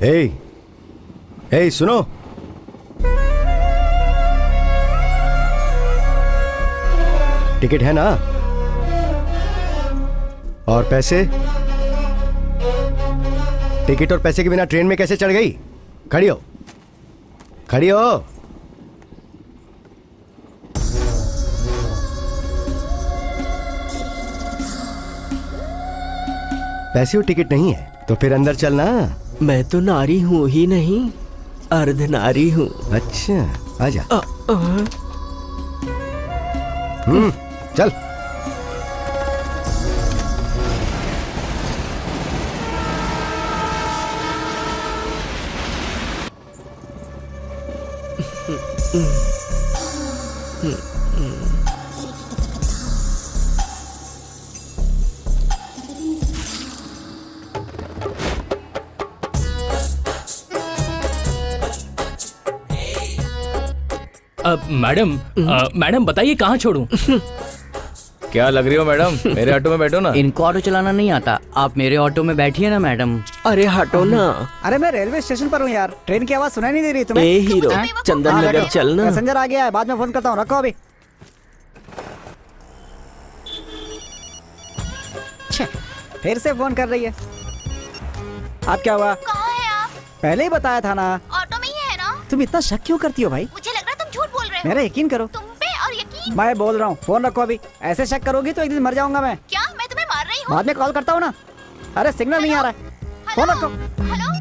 ए, ए सुनो, टिकट है ना? और पैसे? टिकट और पैसे के बिना ट्रेन में कैसे चढ़ गई? खड़ी हो, खड़ी हो। पैसे और टिकट नहीं है तो फिर अंदर चलना। मैं तो नारी हूँ ही नहीं, अर्ध नारी हूँ। अच्छा, आजा। चल। मैडम बताइए कहाँ छोड़ूं? क्या लग रही हो मैडम? मेरे ऑटो में बैठो ना। इनको ऑटो चलाना नहीं आता, आप मेरे ऑटो में बैठिए ना मैडम। अरे हटो ना। अरे मैं रेलवे स्टेशन पर हूँ यार, ट्रेन की आवाज सुनाई नहीं दे रही तुम्हें? ए हीरो, चंदन नगर चलना। पैसेंजर आ गया है, बाद में फोन करता हूँ, रखो अभी। फिर से फोन कर रही है। आप क्या हुआ? कहाँ है आप? पहले ही बताया था ना। ऑटो में ही है ना? तुम इतना शक क्यों करती हो भाई? मुझे लग रहा है तुम झूठ बोल रहे हो। मेरा यकीन करो। तुम पे और यकीन। मैं बोल रहा हूँ, फोन रखो अभी। ऐसे शक करोगी तो एक दिन मर जाऊंगा मैं। क्या मैं तुम्हें मार रही हूँ? बाद में कॉल करता हूँ ना। अरे सिग्नल नहीं आ रहा है, फोन रखो। हेलो?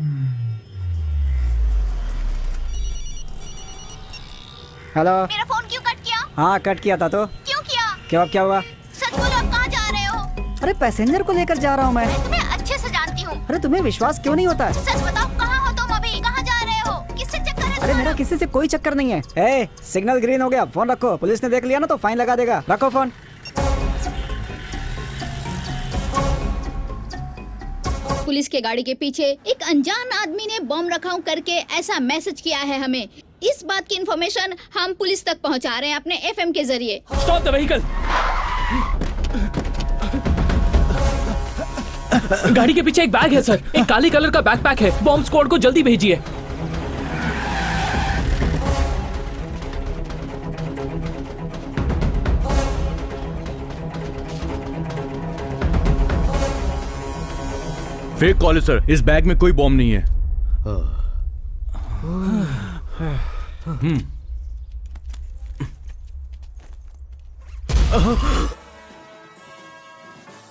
हेलो। मेरा फोन क्यों कट किया? हाँ कट किया था तो। क्यों किया? क्यों, अब क्या हुआ? सच बोलो, आप कहाँ जा रहे हो? अरे पैसेंजर को लेकर जा रहा हूँ मैं। तुम्हें अच्छे से जानती हूँ। अरे तुम्हें विश्वास क्यों नहीं होता है? सच बताओ, कहाँ हो तुम अभी? कहाँ जा रहे हो? किससे चक्कर है अरे तुम्हारा? मेरा किसी से कोई चक्कर नहीं है। ए, सिग्नल ग्रीन हो गया, फोन रखो। पुलिस ने देख लिया ना तो फाइन लगा देगा। रखो फोन। पुलिस के गाड़ी के पीछे एक अनजान आदमी ने बम रखाव करके ऐसा मैसेज किया है हमें। इस बात की इंफॉर्मेशन हम पुलिस तक पहुंचा रहे हैं अपने एफएम के जरिए। Stop the vehicle. गाड़ी के पीछे एक बैग है सर, एक काली कलर का बैकपैक है। बॉम्ब स्क्वाड को जल्दी भेजिए। फेक कॉल है सर, इस बैग में कोई बॉम्ब नहीं है।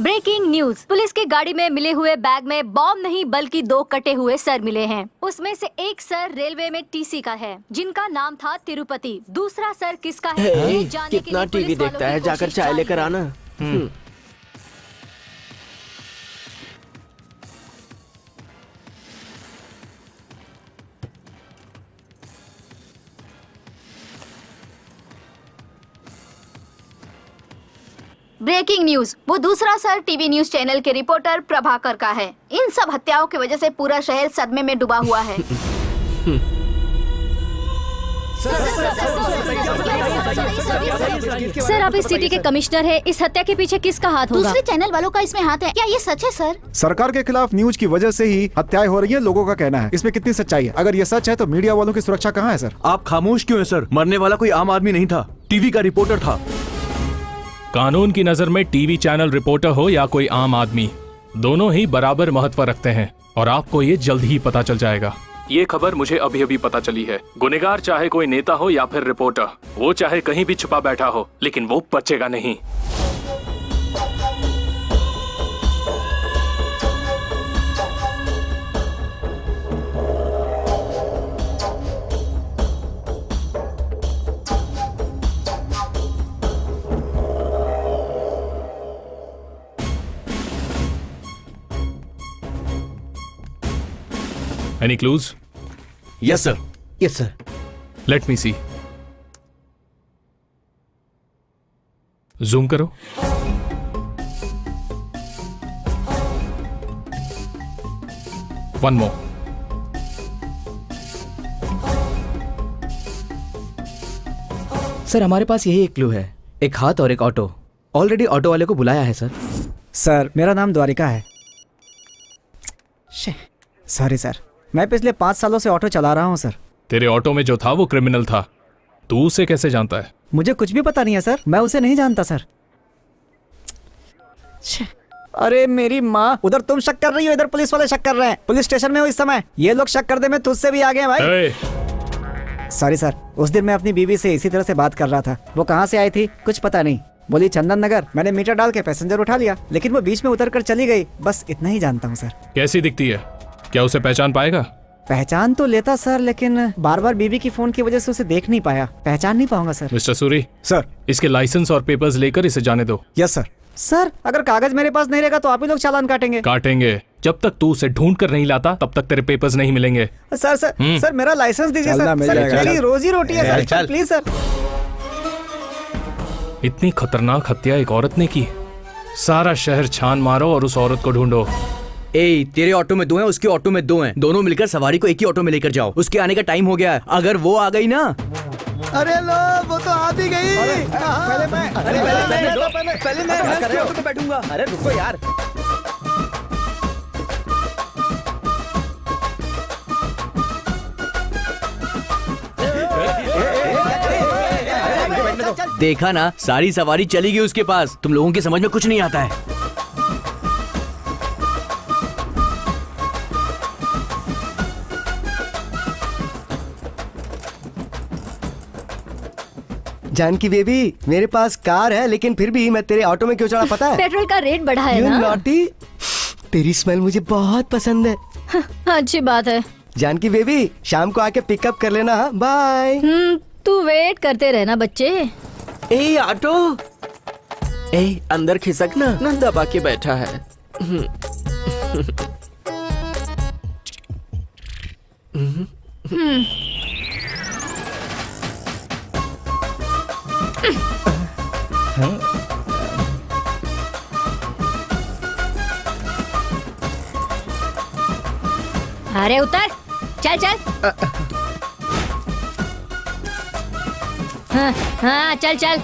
Breaking news. पुलिस की गाड़ी में मिले हुए बैग में बॉम्ब नहीं बल्कि 2 कटे हुए सर मिले हैं। उसमें से एक सर रेलवे में टीसी का है जिनका नाम था तिरुपति। दूसरा सर किसका है ये जानने के कितना लिए पुलिस टीवी वालों देखता की है, जाकर कोशिश चाय जारी लेकर है। आना। Breaking news. वो दूसरा सर टीवी न्यूज चैनल के रिपोर्टर प्रभाकर का है। इन सब हत्याओं की वजह से पूरा शहर सदमे में डूबा हुआ है। सर आप इस सिटी के कमिश्नर हैं, इस हत्या के पीछे किसका हाथ होगा? दूसरे चैनल वालों का इसमें हाथ है, क्या ये सच है सर? सरकार के खिलाफ न्यूज की वजह से ही हत्याएं हो रही हैं, लोगों का कहना है। इसमें कितनी सच्चाई है? अगर ये सच है तो मीडिया वालों की सुरक्षा कहाँ है सर? आप खामोश क्यों हैं सर? मरने वाला कोई आम आदमी नहीं था, टीवी का रिपोर्टर था। कानून की नजर में टीवी चैनल रिपोर्टर हो या कोई आम आदमी, दोनों ही बराबर महत्व रखते हैं और आपको ये जल्द ही पता चल जाएगा। ये खबर मुझे अभी अभी पता चली है। गुनहगार चाहे कोई नेता हो या फिर रिपोर्टर, वो चाहे कहीं भी छुपा बैठा हो, लेकिन वो बचेगा नहीं। Any clues? Yes sir. Yes sir. Let me see. Zoom करो। One more. सर हमारे पास यही एक क्लू है, एक हाथ और एक ऑटो। ऑलरेडी ऑटो वाले को बुलाया है सर। सर मेरा नाम द्वारिका है। सॉरी सर, मैं पिछले 5 सालों से ऑटो चला रहा हूँ सर। तेरे ऑटो में जो था वो क्रिमिनल था, तू उसे कैसे जानता है? मुझे कुछ भी पता नहीं है सर, मैं उसे नहीं जानता सर। अरे मेरी माँ, उधर तुम शक कर रही हो, इधर पुलिस वाले शक कर रहे हैं। पुलिस स्टेशन में हो इस समय, ये लोग शक कर दे मैं तुझसे भी आगे हैं भाई। ए, सॉरी सर, उस दिन मैं अपनी बीवी से इसी तरह से बात कर रहा था। वो कहाँ से आई थी कुछ पता नहीं, बोली चंदन नगर। मैंने मीटर डाल के पैसेंजर उठा लिया, लेकिन वो बीच में उतर कर चली गई। बस इतना ही जानता हूँ सर। कैसी दिखती है? क्या उसे पहचान पाएगा? पहचान तो लेता सर, लेकिन बार बार बीवी की फोन की वजह से उसे देख नहीं पाया, पहचान नहीं पाऊंगा सर। Mister Suri, sir. इसके लाइसेंस और पेपर्स लेकर इसे जाने दो। Yes sir. सर अगर कागज मेरे पास नहीं रहेगा तो आप ही लोग चालान काटेंगे। काटेंगे। जब तक तू उसे ढूंढ कर नहीं लाता तब तक तेरे पेपर्स नहीं मिलेंगे। सर सर सर मेरा लाइसेंस दीजिए चलना सर। मिल सर जाएगा, मेरी चल। रोजी रोटी है सर, प्लीज सर। इतनी खतरनाक हत्या एक औरत ने की। सारा शहर छान मारो और उस औरत को ढूंढो। ए, तेरे ऑटो में 2 हैं, उसके ऑटो में 2 हैं, दोनों मिलकर सवारी को एक ही ऑटो में लेकर जाओ। उसके आने का टाइम हो गया है, अगर वो आ गई ना। अरे लो, वो तो आ भी गई। पहले मैं उसके ऑटो पे बैठूंगा। अरे रुको यार। देखा ना, सारी सवारी चली गई उसके पास। तुम लोगों की समझ में कुछ नहीं आता है। जानकी बेबी, मेरे पास कार है, लेकिन फिर भी मैं तेरे ऑटो में क्यों चढ़ा पता है? पेट्रोल का रेट बढ़ा है You ना। naughty? तेरी स्मेल मुझे बहुत पसंद है। अच्छी बात है। जानकी बेबी, शाम को आके पिकअप कर लेना। हाँ, बाय। तू वेट करते रहना बच्चे। ए ऑटो, ए अंदर खिसक ना दबा के बैठा है। अरे उतर, चल चल। हाँ हाँ चल चल।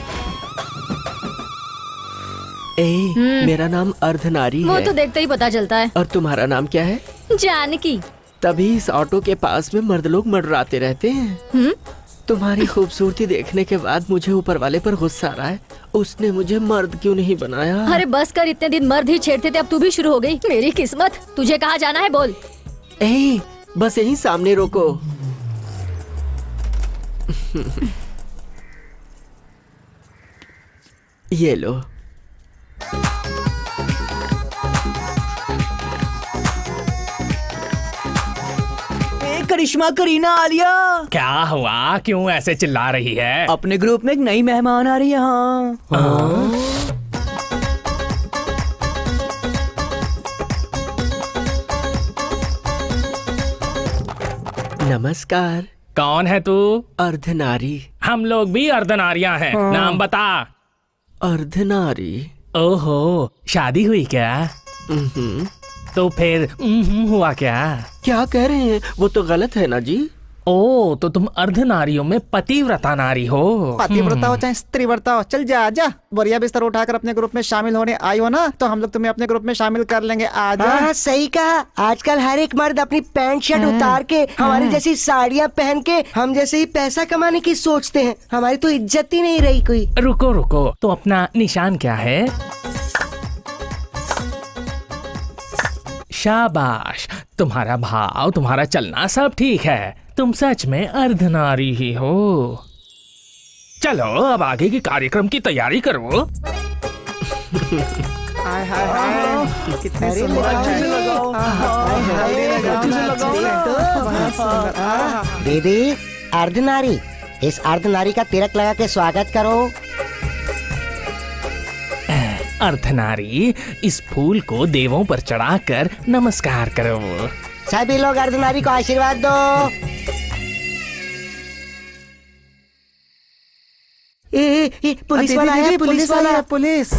ए, मेरा नाम अर्धनारी वो है। तो देखते ही पता चलता है। और तुम्हारा नाम क्या है? जानकी। तभी इस ऑटो के पास में मर्द लोग मंडराते रहते हैं। तुम्हारी खूबसूरती देखने के बाद मुझे ऊपर वाले पर गुस्सा आ रहा है। उसने मुझे मर्द क्यों नहीं बनाया? अरे बस कर, इतने दिन मर्द ही छेड़ते थे, अब तू भी शुरू हो गई। मेरी किस्मत। तुझे कहाँ जाना है बोल। ए, बस यहीं सामने रोको। ये लो। करिश्मा, करीना, आलिया, क्या हुआ? क्यों ऐसे चिल्ला रही है? अपने ग्रुप में एक नई मेहमान आ रही है। हाँ। नमस्कार। कौन है तू? अर्धनारी। हम लोग भी अर्धनारियां हैं। नाम बता। अर्धनारी। ओहो, शादी हुई क्या? तो फिर हुआ क्या? क्या कह रहे हैं? वो तो गलत है ना जी। ओ, तो तुम अर्धनारियों में पतिव्रता नारी हो। पतिव्रता हो चाहे स्त्रीव्रता हो, चल जा आजा। बोरिया बिस्तर उठाकर अपने ग्रुप में शामिल होने आई हो ना, तो हम लोग तुम्हें अपने ग्रुप में शामिल कर लेंगे। आजा। हाँ, सही कहा। आजकल हर एक मर्द अपनी पैंट शर्ट उतार के, हमारी जैसी साड़ियाँ पहन के, हम जैसे ही पैसा कमाने की सोचते हैं। हमारी तो इज्जत ही नहीं रही कोई। रुको रुको, तो अपना निशान क्या है? शाबाश, तुम्हारा भाव, तुम्हारा चलना सब ठीक है। तुम सच में अर्धनारी ही हो। चलो अब आगे के कार्यक्रम की तैयारी करो। हाय हाय हाय, कितनी सुंदर है। दीदी, अर्धनारी, इस अर्धनारी का तिलक लगा के स्वागत करो। अर्धनारी, इस फूल को देवों पर चढ़ाकर नमस्कार करो। सभी लोग अर्धनारी को आशीर्वाद दो। ए, पुलिस वाला है, पुलिस वाला है। पुलिस।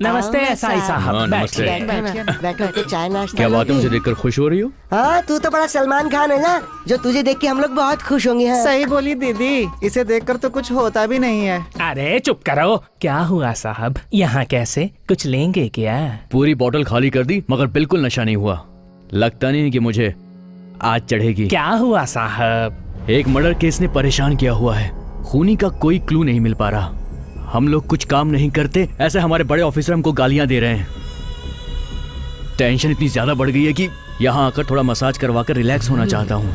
नमस्ते एसआई साहब, हाँ, नमस्ते। बैठिए। बैठो चाय नाश्ता क्या बात है, मुझे देखकर खुश हो रही हो? हाँ तू तो बड़ा सलमान खान है ना, जो तुझे देख के हम लोग बहुत खुश होंगे। हाँ। सही बोली दीदी, इसे देखकर तो कुछ होता भी नहीं है। अरे चुप करो। क्या हुआ साहब, यहाँ कैसे, कुछ लेंगे क्या? पूरी बोतल खाली कर दी मगर बिल्कुल नशा नहीं हुआ। लगता नहीं कि मुझे आज चढ़ेगी। क्या हुआ साहब? एक मर्डर केस ने परेशान किया हुआ है। खूनी का कोई क्लू नहीं मिल पा रहा। हम लोग कुछ काम नहीं करते, ऐसे हमारे बड़े ऑफिसर हमको गालियां दे रहे हैं। टेंशन इतनी ज्यादा बढ़ गई है कि यहाँ आकर थोड़ा मसाज करवा कर रिलैक्स होना चाहता हूँ।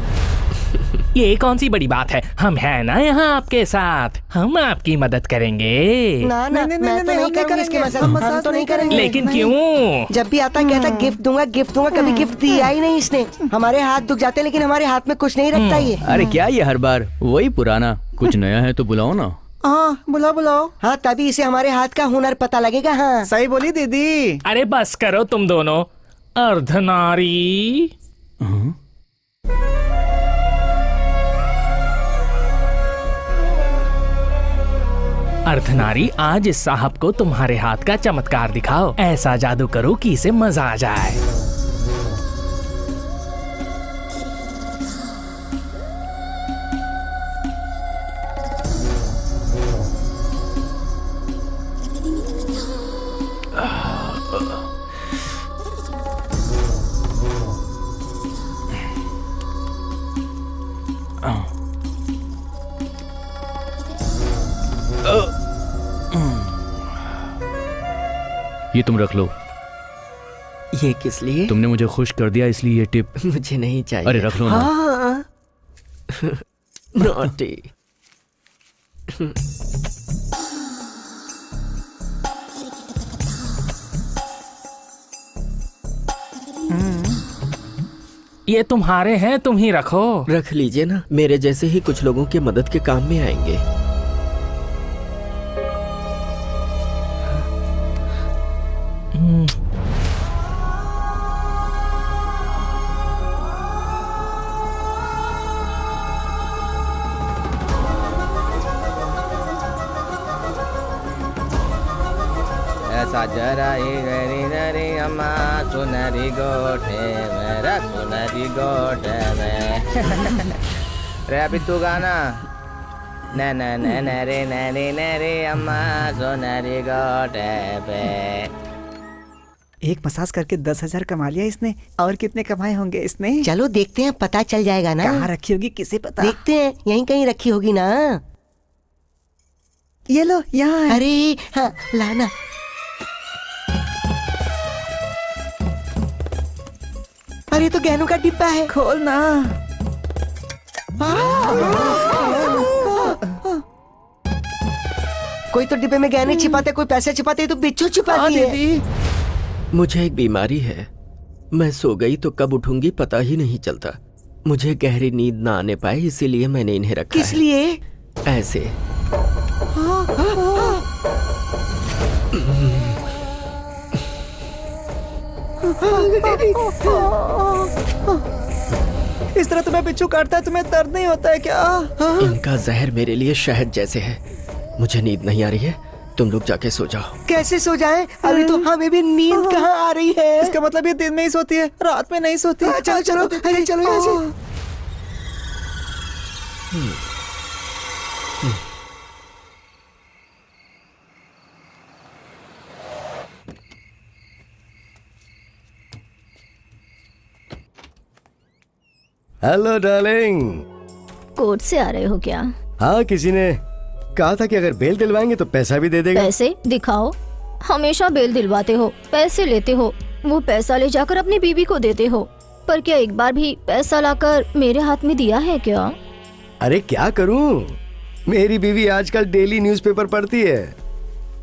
ये कौन सी बड़ी बात है, हम हैं ना यहाँ आपके साथ, हम आपकी मदद करेंगे। ना ना नहीं, मैं नहीं, तो नहीं, नहीं हम नहीं करूंगी इसके करेंगे। मसाज, हम तो नहीं करेंगे। लेकिन क्यों? जब भी आता कहता गिफ्ट दूंगा गिफ्ट दूंगा, कभी गिफ्ट दिया ही नहीं इसने। हमारे हाथ दुख जाते लेकिन हमारे हाथ में कुछ नहीं रखता ये। अरे क्या ये हर बार वही पुराना, कुछ नया है तो बुलाओ ना। हाँ बुलाओ बुलाओ। हाँ तभी इसे हमारे हाथ का हुनर पता लगेगा। हाँ सही बोली दीदी। अरे बस करो तुम दोनों, अर्धनारी। अर्धनारी, आज इस साहब को तुम्हारे हाथ का चमत्कार दिखाओ। ऐसा जादू करो कि इसे मजा आ जाए। ये तुम रख लो। ये किस लिए? तुमने मुझे खुश कर दिया इसलिए ये टिप। मुझे नहीं चाहिए। अरे रख लो ना। हाँ। नॉटी। ये तुम्हारे हैं, तुम ही रखो। रख लीजिए ना, मेरे जैसे ही कुछ लोगों की मदद के काम में आएंगे। ऐसा जरा ही गरी नरी अम्मा सुनरी गोठे मेरा सुनरी गोठे में। रे अभी तू गाना न न न न रे न रे न रे अम्मा सुनरी गोठे पे। एक मसाज करके 10,000 कमा लिया इसने, और कितने कमाए होंगे इसने? चलो देखते हैं, पता चल जाएगा ना। कहाँ रखी होगी किसे पता। देखते हैं, यहीं कहीं रखी होगी ना। ये लो यहाँ है। अरे हाँ लाना। अरे तो गहनों का डिब्बा है, खोल ना। कोई तो डिब्बे में गहने छिपाते, कोई पैसे छिपाते, तो बिच्छू छिपाती है। दीदी मुझे एक बीमारी है, मैं सो गई तो कब उठूंगी पता ही नहीं चलता। मुझे गहरी नींद ना आने पाए इसीलिए मैंने इन्हें रखा किस है। लिए? ऐसे। इस तरह तुम्हें बिच्छू काटता है, तुम्हें दर्द नहीं होता है क्या? इनका जहर मेरे लिए शहद जैसे है। मुझे नींद नहीं आ रही है, तुम लोग जाके सो जाओ। कैसे सो जाएं? अभी तो हमें भी नींद कहाँ आ रही है। इसका मतलब ये दिन में ही सोती है, रात में नहीं सोती। चलो चलो, अरे चलो यहाँ से। Hello darling. कोर्ट से आ रहे हो क्या? हाँ किसी ने कहा था कि अगर बेल दिलवाएंगे तो पैसा भी दे देगा। पैसे दिखाओ। हमेशा बेल दिलवाते हो, पैसे लेते हो, वो पैसा ले जाकर अपनी बीवी को देते हो, पर क्या एक बार भी पैसा लाकर मेरे हाथ में दिया है क्या? अरे क्या करूं, मेरी बीवी आजकल डेली न्यूज़पेपर पढ़ती है।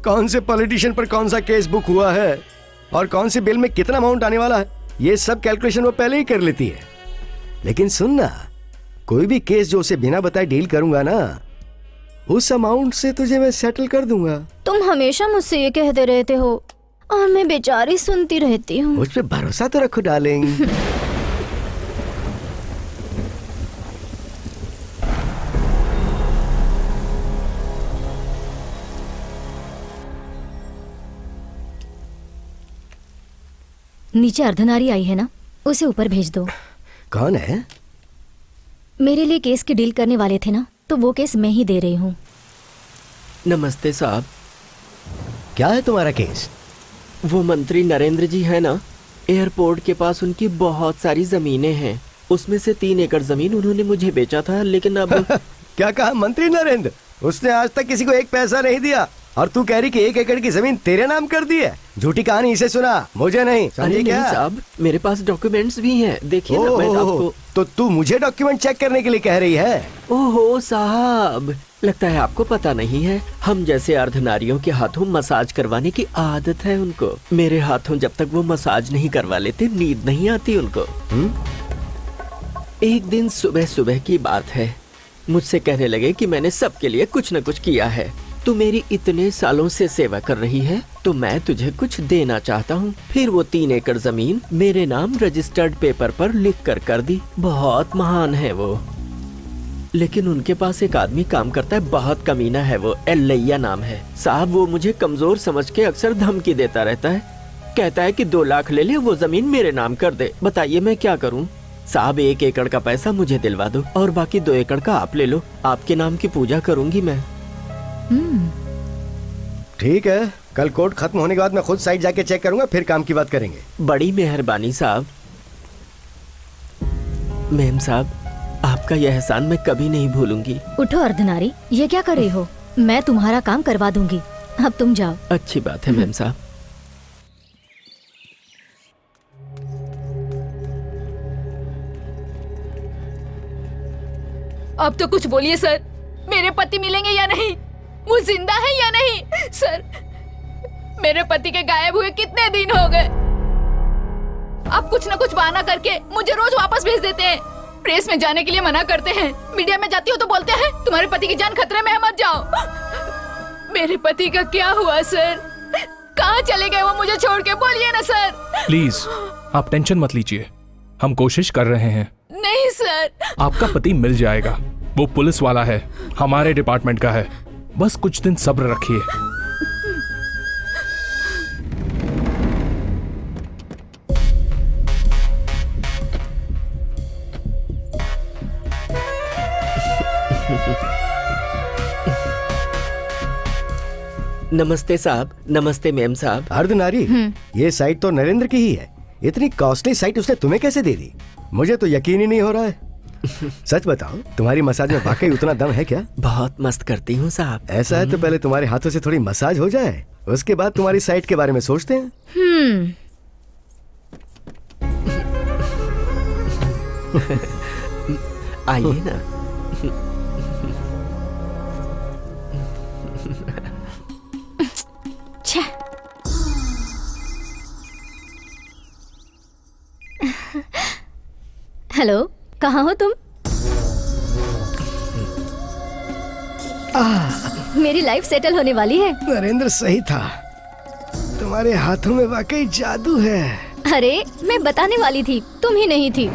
कौन से पॉलिटिशियन पर कौन सा केस बुक हुआ है और कौन से बिल में कितना अमाउंट आने वाला है, ये सब कैलकुलेशन वो पहले ही कर लेती है। लेकिन सुनना, कोई भी केस जो उसे बिना बताए डील करूंगा ना, उस अमाउंट से तुझे मैं सेटल कर दूंगा। तुम हमेशा मुझसे ये कहते रहते हो और मैं बेचारी सुनती रहती हूँ। मुझ पे भरोसा तो रखो डार्लिंग। नीचे अर्धनारी आई है ना, उसे ऊपर भेज दो। कौन है? मेरे लिए केस की डील करने वाले थे ना, तो वो केस मैं ही दे रही हूँ। नमस्ते साहब। क्या है तुम्हारा केस? वो मंत्री नरेंद्र जी है ना, एयरपोर्ट के पास उनकी बहुत सारी जमीनें हैं। उसमें से 3 एकड़ जमीन उन्होंने मुझे बेचा था, लेकिन अब क्या कहा? मंत्री नरेंद्र? उसने आज तक किसी को 1 पैसा नहीं दिया और तू कह रही कि 1 एकड़ की जमीन तेरे नाम कर दी है? झूठी कहानी इसे सुना, मुझे नहीं। अरे समझे क्या? नहीं साहब, मेरे पास डॉक्यूमेंट्स भी हैं, देखिए ना। मैं आपको तो तू मुझे डॉक्यूमेंट चेक करने के लिए कह रही है? ओहो साहब, लगता है आपको पता नहीं है, हम जैसे अर्धनारियों के हाथों मसाज करवाने की आदत है उनको। मेरे हाथों जब तक वो मसाज नहीं करवा लेते, नींद नहीं आती उनको। एक दिन सुबह सुबह की बात है, मुझसे कहने लगे कि मैंने सबके लिए कुछ न कुछ किया है। तू मेरी इतने सालों से सेवा कर रही है, तो मैं तुझे कुछ देना चाहता हूँ। फिर वो 3 एकड़ जमीन मेरे नाम रजिस्टर्ड पेपर पर लिख कर दी। बहुत महान है वो, लेकिन उनके पास एक आदमी काम करता है, बहुत कमीना है वो, एल्लैया नाम है। साहब वो मुझे कमजोर समझ के अक्सर धमकी देता रहता है, कहता है कि 2 लाख ले ले, वो जमीन मेरे नाम कर दे। बताइए मैं क्या करूं? साहब 1 एकड़ का पैसा मुझे दिलवा दो और बाकी 2 एकड़ का आप ले लो, आपके नाम की पूजा करूंगी मैं। ठीक है, कल कोर्ट खत्म होने के बाद मैं खुद साइट जाके चेक करूंगा, फिर काम की बात करेंगे। बड़ी मेहरबानी साहब। मेम साहब, आपका यह एहसान मैं कभी नहीं भूलूंगी। उठो अर्धनारी, ये क्या कर रही हो? मैं तुम्हारा काम करवा दूंगी, अब तुम जाओ। अच्छी बात है मेम साहब। अब तो कुछ बोलिए सर, मेरे पति मिलेंगे या नहीं? वो जिंदा है या नहीं? सर, मेरे पति के गायब हुए कितने दिन हो गए। आप कुछ न कुछ बहाना करके मुझे रोज वापस भेज देते हैं। प्रेस में जाने के लिए मना करते हैं, मीडिया में जाती हो तो बोलते हैं तुम्हारे पति की जान खतरे में है, मत जाओ। मेरे पति का क्या हुआ सर? कहाँ चले गए वो मुझे छोड़ के? बोलिए ना सर। प्लीज आप टेंशन मत लीजिए, हम कोशिश कर रहे हैं। नहीं सर। आपका पति मिल जाएगा, वो पुलिस वाला है, हमारे डिपार्टमेंट का है। बस कुछ दिन सब्र रखिए। नमस्ते साहब। नमस्ते मेम साहब। अर्धनारी, ये साइट तो नरेंद्र की ही है। इतनी कॉस्टली साइट उसने तुम्हें कैसे दे दी? मुझे तो यकीन ही नहीं हो रहा है। सच बताओ, तुम्हारी मसाज में वाकई उतना दम है क्या? बहुत मस्त करती हूँ साहब। ऐसा है तो पहले तुम्हारे हाथों से थोड़ी मसाज हो जाए, उसके बाद तुम्हारी साइट के बारे में सोचते हैं। आइए ना। हेलो, कहाँ हो तुम? मेरी लाइफ सेटल होने वाली है। नरेंद्र सही था, तुम्हारे हाथों में वाकई जादू है। अरे मैं बताने वाली थी, तुम ही नहीं थी।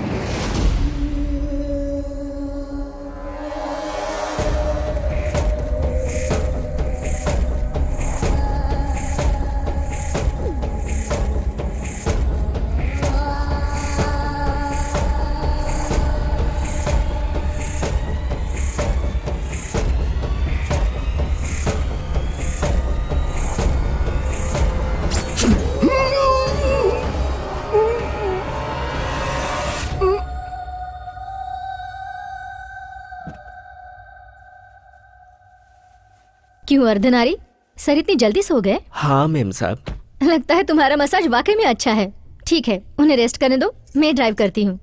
क्यों अर्धनारी, सर इतनी जल्दी सो गए? हाँ मेम साहब। लगता है तुम्हारा मसाज वाकई में अच्छा है। ठीक है, उन्हें रेस्ट करने दो, मैं ड्राइव करती हूँ।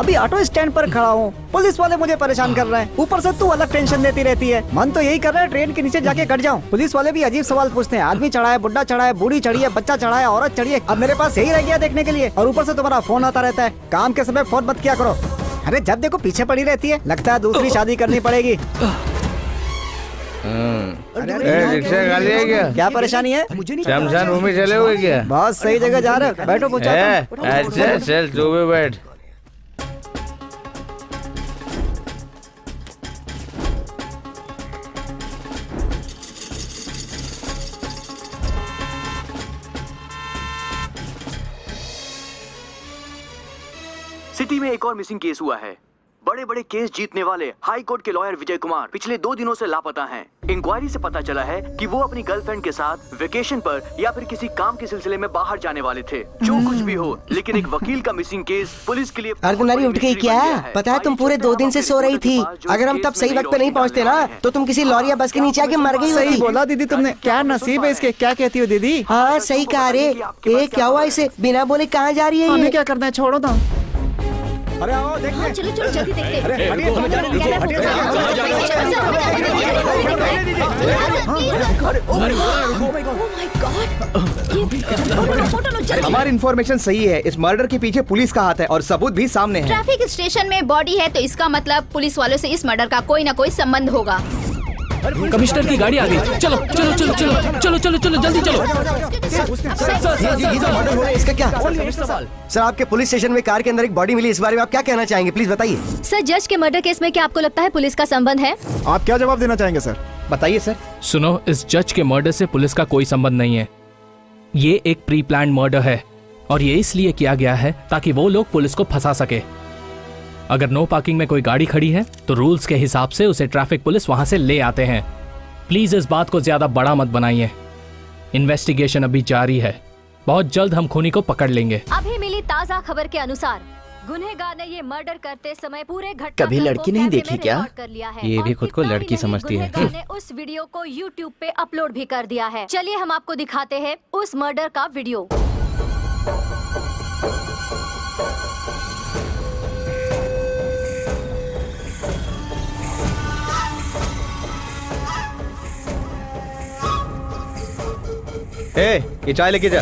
अभी ऑटो स्टैंड पर खड़ा हूँ, पुलिस वाले मुझे परेशान कर रहे हैं, ऊपर से तू अलग टेंशन देती रहती है। मन तो यही कर रहा है ट्रेन के नीचे जाके कट जाऊँ। पुलिस वाले भी अजीब सवाल पूछते हैं, आदमी चढ़ा है, बुढ़ा चढ़ा है, बूढ़ी चढ़ी है, बच्चा चढ़ा है, औरत चढ़ी है। अब मेरे पास यही रह गया देखने के लिए, और ऊपर से तुम्हारा फोन आता रहता है। काम के समय फोन मत किया करो। अरे जब देखो पीछे पड़ी रहती है, लगता है दूसरी शादी करनी पड़ेगी। रिक्शा खाली है क्या? क्या परेशानी है? शमशान भूमि चले हुए क्या? बहुत सही जगह जा रहे हो, बैठो पूछा। अच्छा चल तू भी बैठ। सिटी में एक और मिसिंग केस हुआ है। बड़े बड़े केस जीतने वाले हाई कोर्ट के लॉयर विजय कुमार पिछले 2 दिनों से लापता हैं। इंक्वायरी से पता चला है कि वो अपनी गर्लफ्रेंड के साथ वेकेशन पर या फिर किसी काम के सिलसिले में बाहर जाने वाले थे। जो कुछ भी हो, लेकिन एक वकील का मिसिंग केस पुलिस के लिए अर्धनारी उठ गई क्या? पता है तुम पूरे 2 दिन से सो रही थी। अगर हम तब सही वक्त पे नहीं पहुंचते ना तो तुम किसी लॉरी या बस के नीचे आके मर गई सही होती। बोला दीदी तुमने, क्या नसीब है इसके। क्या कहती हो दीदी? हाँ सही कहा रे। ये क्या हुआ इसे बिना बोले कहाँ जा रही है? हमें ये क्या करना है, छोड़ो तो। अरे आओ देखते हैं। चलो चलो जल्दी देखते हैं। अरे हटिए, हमें जाने दीजिए, हटिए, हमारी इन्फॉर्मेशन सही है, इस मर्डर के पीछे पुलिस का हाथ है और सबूत भी सामने है। ट्रैफिक स्टेशन में बॉडी है तो इसका मतलब पुलिस वालों से इस मर्डर का कोई न कोई संबंध होगा। कमिश्नर की गाड़ी आ गई। चलो चलो चलो चलो चलो चलो चलो जल्दी चलो। इसका क्या? सर आपके पुलिस स्टेशन में कार के अंदर एक बॉडी मिली, इस बारे में आप क्या कहना चाहेंगे, प्लीज बताइए। सर जज के मर्डर केस में क्या आपको लगता है पुलिस का संबंध है? आप क्या जवाब देना चाहेंगे सर? बताइए सर। सुनो, इस जज के मर्डर से पुलिस का कोई संबंध नहीं है। ये एक प्री प्लान मर्डर है और ये इसलिए किया गया है ताकि वो लोग पुलिस को फंसा सके। अगर नो पार्किंग में कोई गाड़ी खड़ी है तो रूल्स के हिसाब से उसे ट्रैफिक पुलिस वहां से ले आते हैं। प्लीज इस बात को ज्यादा बड़ा मत बनाइए। इन्वेस्टिगेशन अभी जारी है, बहुत जल्द हम खूनी को पकड़ लेंगे। अभी मिली ताज़ा खबर के अनुसार गुनहगार ने ये मर्डर करते समय पूरे घटना कभी लड़की नहीं देखी क्या? कर लिया है। ये भी और खुद को इतना ही लड़की नहीं, समझती है। गुनहगार ने उस वीडियो को YouTube पे अपलोड भी कर दिया है। चलिए हम आपको दिखाते हैं उस मर्डर का वीडियो। ये चाय लेके जा।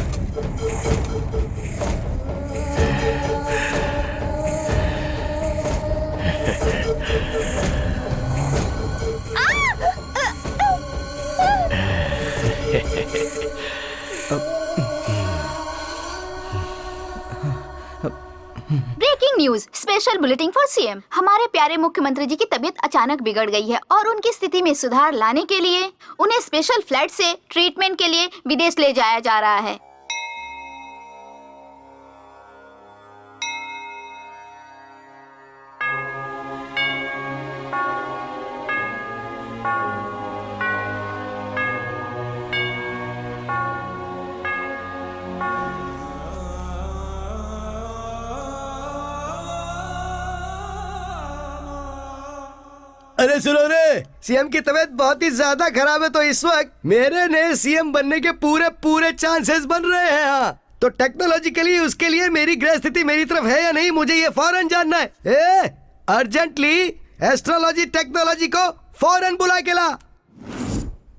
Breaking news, special bulletin for CM. हमारे प्यारे मुख्यमंत्री जी की तबीयत अचानक बिगड़ गई है और उनकी स्थिति में सुधार लाने के लिए उन्हें स्पेशल फ्लाइट से ट्रीटमेंट के लिए विदेश ले जाया जा रहा है। अरे सुनो रे, सीएम की तबीयत बहुत ही ज्यादा खराब है तो इस वक्त मेरे नए सीएम बनने के पूरे पूरे चांसेस बन रहे हैं। हाँ तो टेक्नोलॉजिकली उसके लिए मेरी ग्रह स्थिति मेरी तरफ है या नहीं, मुझे ये फौरन जानना है। अर्जेंटली एस्ट्रोलॉजी टेक्नोलॉजी को फौरन बुला के ला।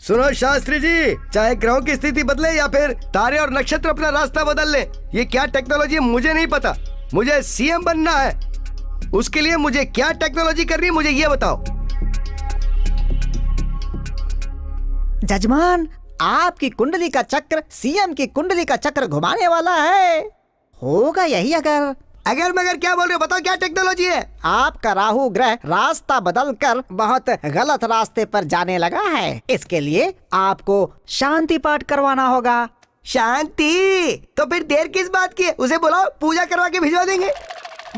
सुनो शास्त्री जी, चाहे ग्रहों की स्थिति बदले या फिर तारे और नक्षत्र अपना रास्ता बदल ले, ये क्या टेक्नोलॉजी है मुझे नहीं पता। मुझे सीएम बनना है, उसके लिए मुझे क्या टेक्नोलॉजी करनी है मुझे ये बताओ। जजमान, आपकी कुंडली का चक्र सीएम की कुंडली का चक्र घुमाने वाला है। होगा यही अगर मगर क्या बोल रहे हो, बताओ क्या टेक्नोलॉजी है। आपका राहु ग्रह रास्ता बदलकर बहुत गलत रास्ते पर जाने लगा है। इसके लिए आपको शांति पाठ करवाना होगा। शांति? तो फिर देर किस बात की है, उसे बुलाओ, पूजा करवा के भिजवा देंगे।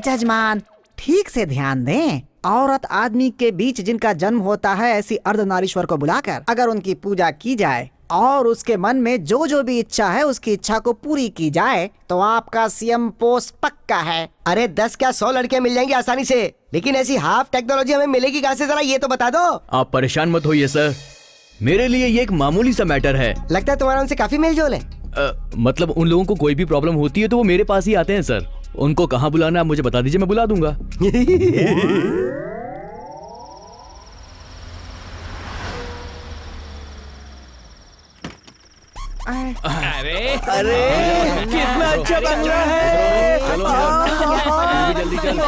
जजमान ठीक से ध्यान दें, औरत आदमी के बीच जिनका जन्म होता है ऐसी अर्धनारीश्वर को बुलाकर अगर उनकी पूजा की जाए और उसके मन में जो जो भी इच्छा है उसकी इच्छा को पूरी की जाए तो आपका सीएम पोस्ट पक्का है। अरे 10 क्या 100 लड़कियां मिल जाएंगी आसानी से, लेकिन ऐसी हाफ टेक्नोलॉजी हमें मिलेगी कहाँ से, जरा ये तो बता दो। आप परेशान मत होइए सर, मेरे लिए ये एक मामूली सा मैटर है। लगता है तुम्हारा उनसे काफी मेलजोल है। मतलब उन लोगों को कोई भी प्रॉब्लम होती है तो वो मेरे पास ही आते हैं सर, उनको कहाँ बुलाना है मुझे बता दीजिए, मैं बुला दूंगा। अरे कितना अच्छा बंगला है। जल्दी चल।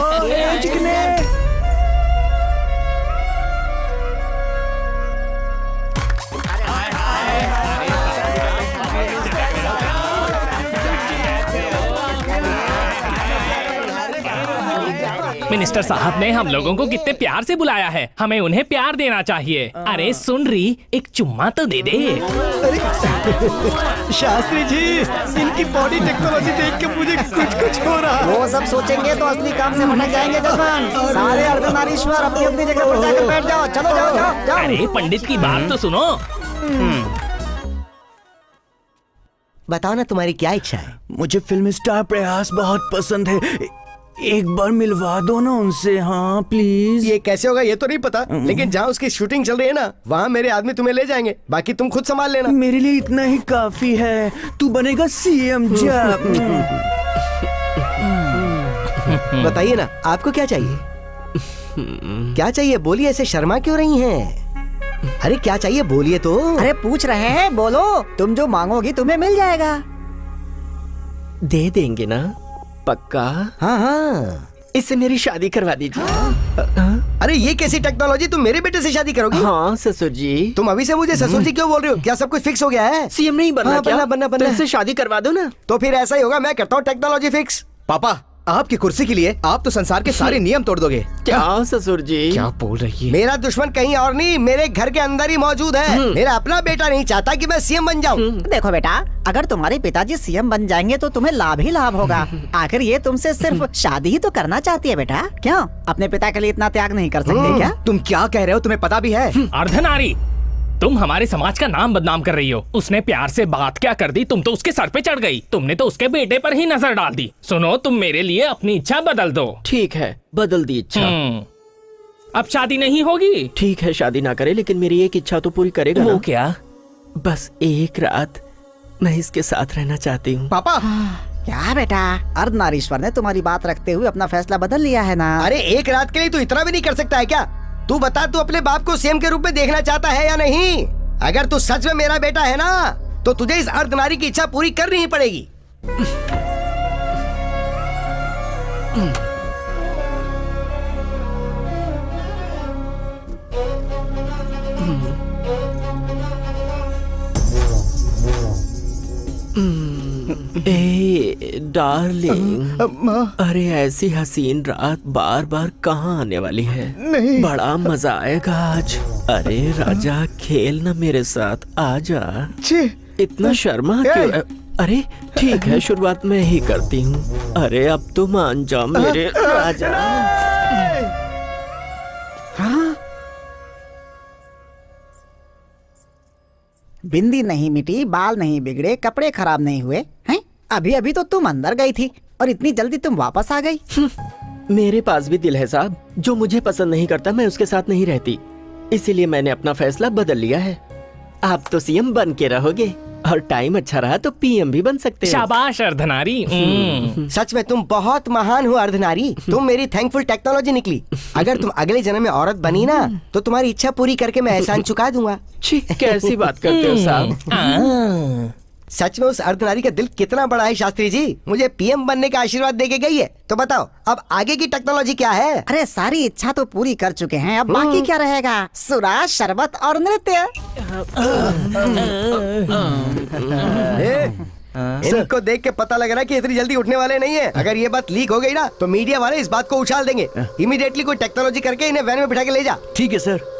मिनिस्टर साहब ने हम लोगों को कितने प्यार से बुलाया है, हमें उन्हें प्यार देना चाहिए। अरे सुन रही, एक चुम्मा तो दे दे। शास्त्री जी, इनकी बॉडी टेक्नोलॉजी देख के मुझे कुछ हो रहा है। वो सब सोचेंगे तो असली काम से भटक जाएंगे जजमान। सारे अर्धनारीश्वर अपनी अपनी जगह पर जाकर बैठ जाओ। चलो जाओ जाओ जाओ। अरे पंडित की बात तो सुनो। बताओ ना तुम्हारी क्या इच्छा है? मुझे फिल्म स्टार प्रयास बहुत पसंद है, एक बार मिलवा दो ना उनसे। हाँ प्लीज। ये कैसे होगा ये तो नहीं पता, लेकिन जहाँ उसकी शूटिंग चल रही है ना, वहाँ मेरे आदमी तुम्हें ले जाएंगे, बाकी तुम खुद संभाल लेना। मेरे लिए इतना ही काफी है, तू बनेगा सीएम जब। बताइए ना आपको क्या चाहिए? क्या चाहिए बोलिए, ऐसे शर्मा क्यों रही हैं? अरे क्या चाहिए बोलिए तो। अरे पूछ रहे हैं, बोलो। तुम जो मांगोगी तुम्हें मिल जाएगा। दे देंगे ना? पक्का? हाँ हाँ, इससे मेरी शादी करवा दीजिए। अरे ये कैसी टेक्नोलॉजी, तुम मेरे बेटे से शादी करोगी? हाँ ससुर जी। तुम अभी से मुझे ससुर जी क्यों बोल रहे हो? क्या सब कुछ फिक्स हो गया है? सीएम नहीं बनना? हाँ, क्या बनना तो इससे शादी करवा दो ना। तो फिर ऐसा ही होगा, मैं करता हूँ टेक्नोलॉजी फिक्स। पापा, आपकी कुर्सी के लिए आप तो संसार के सारे नियम तोड़ दोगे। क्या ससुर जी? क्या बोल रही है? मेरा दुश्मन कहीं और नहीं, मेरे घर के अंदर ही मौजूद है। मेरा अपना बेटा नहीं चाहता कि मैं सीएम बन जाऊं। देखो बेटा, अगर तुम्हारे पिताजी सीएम बन जाएंगे तो तुम्हें लाभ ही लाभ होगा। आखिर ये तुमसे सिर्फ शादी ही तो करना चाहती है बेटा। क्यों अपने पिता के लिए इतना त्याग नहीं कर सकते क्या? तुम क्या कह रहे हो, तुम्हें पता भी है? अर्धनारी, तुम हमारे समाज का नाम बदनाम कर रही हो। उसने प्यार से बात क्या कर दी, तुम तो उसके सर पे चढ़ गई। तुमने तो उसके बेटे पर ही नजर डाल दी। सुनो, तुम मेरे लिए अपनी इच्छा बदल दो। ठीक है, बदल दी इच्छा। अब शादी नहीं होगी? ठीक है, शादी ना करे, लेकिन मेरी एक इच्छा तो पूरी करेगा ना? वो क्या? बस एक रात मैं इसके साथ रहना चाहती हूँ। पापा क्या बेटा, अर्धनारीश्वर ने तुम्हारी बात रखते हुए अपना फैसला बदल लिया है ना? अरे एक रात के लिए तू इतना भी नहीं कर सकता है क्या? तू बता, तू अपने बाप को सीएम के रूप में देखना चाहता है या नहीं? अगर तू सच में मेरा बेटा है ना, तो तुझे इस अर्धनारी की इच्छा पूरी करनी ही पड़ेगी। ए डार्लिंग, अरे ऐसी हसीन रात बार बार कहाँ आने वाली है? नहीं। बड़ा मजा आएगा आज। अरे राजा, खेल ना मेरे साथ, आजा। इतना शर्मा क्यों? अरे ठीक है, शुरुआत मैं ही करती हूँ। अरे अब तो मान जाओ मेरे राजा। बिंदी नहीं मिटी, बाल नहीं बिगड़े, कपड़े खराब नहीं हुए हैं? अभी अभी तो तुम अंदर गई थी और इतनी जल्दी तुम वापस आ गई। मेरे पास भी दिल है साहब। जो मुझे पसंद नहीं करता मैं उसके साथ नहीं रहती, इसीलिए मैंने अपना फैसला बदल लिया है। आप तो सीएम बन के रहोगे और टाइम अच्छा रहा तो पीएम भी बन सकते हैं। शाबाश अर्धनारी। सच में तुम बहुत महान हो अर्धनारी। तुम मेरी थैंकफुल टेक्नोलॉजी निकली। अगर तुम अगले जन्म में औरत बनी ना, तो तुम्हारी इच्छा पूरी करके मैं एहसान चुका दूंगा। कैसी बात करते हो साहब? सच में उस अर्धनारी का दिल कितना बड़ा है शास्त्री जी। मुझे पीएम बनने का आशीर्वाद देके गई है। तो बताओ अब आगे की टेक्नोलॉजी क्या है? अरे सारी इच्छा तो पूरी कर चुके हैं, अब बाकी क्या रहेगा? सुरा, शरबत और नृत्य। इनको देख के पता लग रहा है कि इतनी जल्दी उठने वाले नहीं है। अगर ये बात लीक हो गई ना, तो मीडिया वाले इस बात को उछाल देंगे। इमीडिएटली कोई टेक्नोलॉजी करके इन्हें वैन में बिठा के ले जा। ठीक है सर।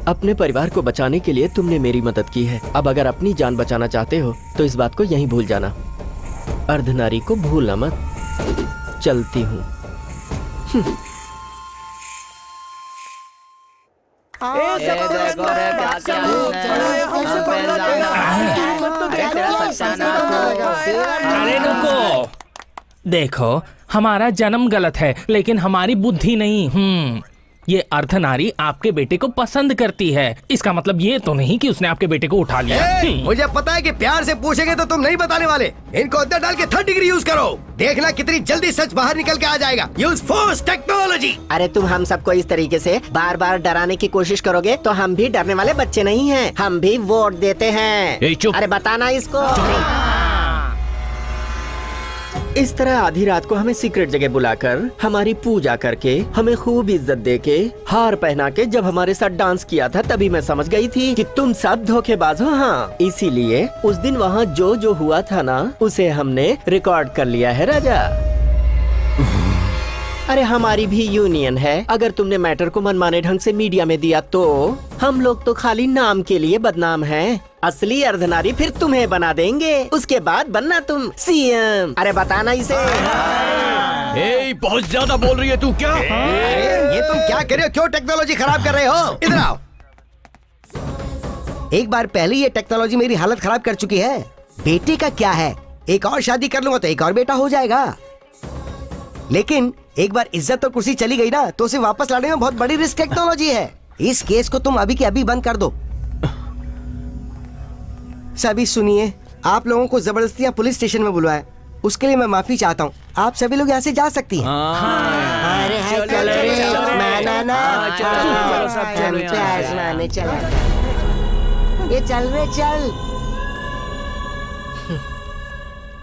अपने परिवार को बचाने के लिए तुमने मेरी मदद की है। अब अगर अपनी जान बचाना चाहते हो तो इस बात को यहीं भूल जाना। अर्धनारी को भूलना मत। चलती हूँ। अरे रुको, देखो हमारा जन्म गलत है लेकिन हमारी बुद्धि नहीं। ये अर्धनारी आपके बेटे को पसंद करती है। इसका मतलब ये तो नहीं कि उसने आपके बेटे को उठा लिया। मुझे पता है कि प्यार से पूछेंगे तो तुम नहीं बताने वाले। इनको अंदर डाल के 3rd डिग्री यूज करो, देखना कितनी जल्दी सच बाहर निकल के आ जाएगा। Use force technology. अरे तुम हम सबको इस तरीके से बार बार डराने की कोशिश करोगे तो हम भी डरने वाले बच्चे नहीं हैं। हम भी वोट देते हैं। चुप। अरे बताना इसको। इस तरह आधी रात को हमें सीक्रेट जगह बुलाकर हमारी पूजा करके हमें खूब इज्जत देके हार पहना के जब हमारे साथ डांस किया था तभी मैं समझ गई थी कि तुम सब धोखेबाज हो। हाँ, इसीलिए उस दिन वहाँ जो हुआ था ना उसे हमने रिकॉर्ड कर लिया है राजा। अरे हमारी भी यूनियन है। अगर तुमने मैटर को मनमाने ढंग से मीडिया में दिया तो हम लोग तो खाली नाम के लिए बदनाम हैं। असली अर्धनारी फिर तुम्हें बना देंगे, उसके बाद बनना तुम सीएम। अरे बताना इसे। बहुत ज्यादा बोल रही है तू क्या? ये तुम क्या कर रहे हो? क्यों टेक्नोलॉजी खराब कर रहे हो? इधर आओ। एक बार पहले ये टेक्नोलॉजी मेरी हालत खराब कर चुकी है। बेटे का क्या है, एक और शादी कर लूंगा तो एक और बेटा हो जाएगा। लेकिन एक बार इज्जत और कुर्सी चली गई ना तो उसे वापस लाने में बहुत बड़ी रिस्क टेक्नोलॉजी है। इस केस को तुम अभी के अभी बंद कर दो। सभी सुनिए, आप लोगों को जबरदस्ती पुलिस स्टेशन में बुलवाया, उसके लिए मैं माफी चाहता हूँ। आप सभी लोग यहाँ से जा सकती हैं। अरे चलो रे, ये चल रे चल।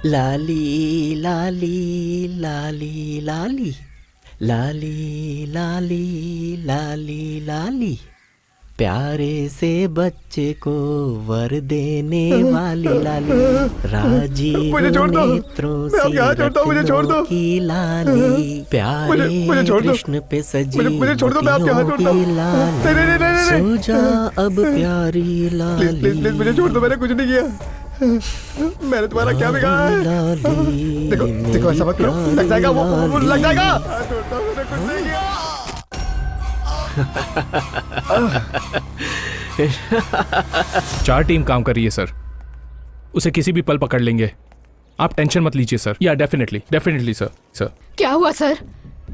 लाली लाली लाली लाली लाली लाली लाली लाली, प्यारे से बच्चे को वर देने वाली लाली, राजीव नेत्रों से रत्नों की लाली, प्यारे कृष्ण पे सजी मोतियों की लाली, सो जा अब प्यारी लाली। मुझे छोड़ दो, मैंने कुछ नहीं किया। मैंने तुम्हारा क्या बिगाड़ा है? देखो देखो, ऐसा मत करो, लग जाएगा, वो लग जाएगा। मैंने कुछ नहीं किया। 4 टीम काम कर रही है सर। उसे किसी भी पल पकड़ लेंगे, आप टेंशन मत लीजिए सर। या डेफिनेटली सर। क्या हुआ सर?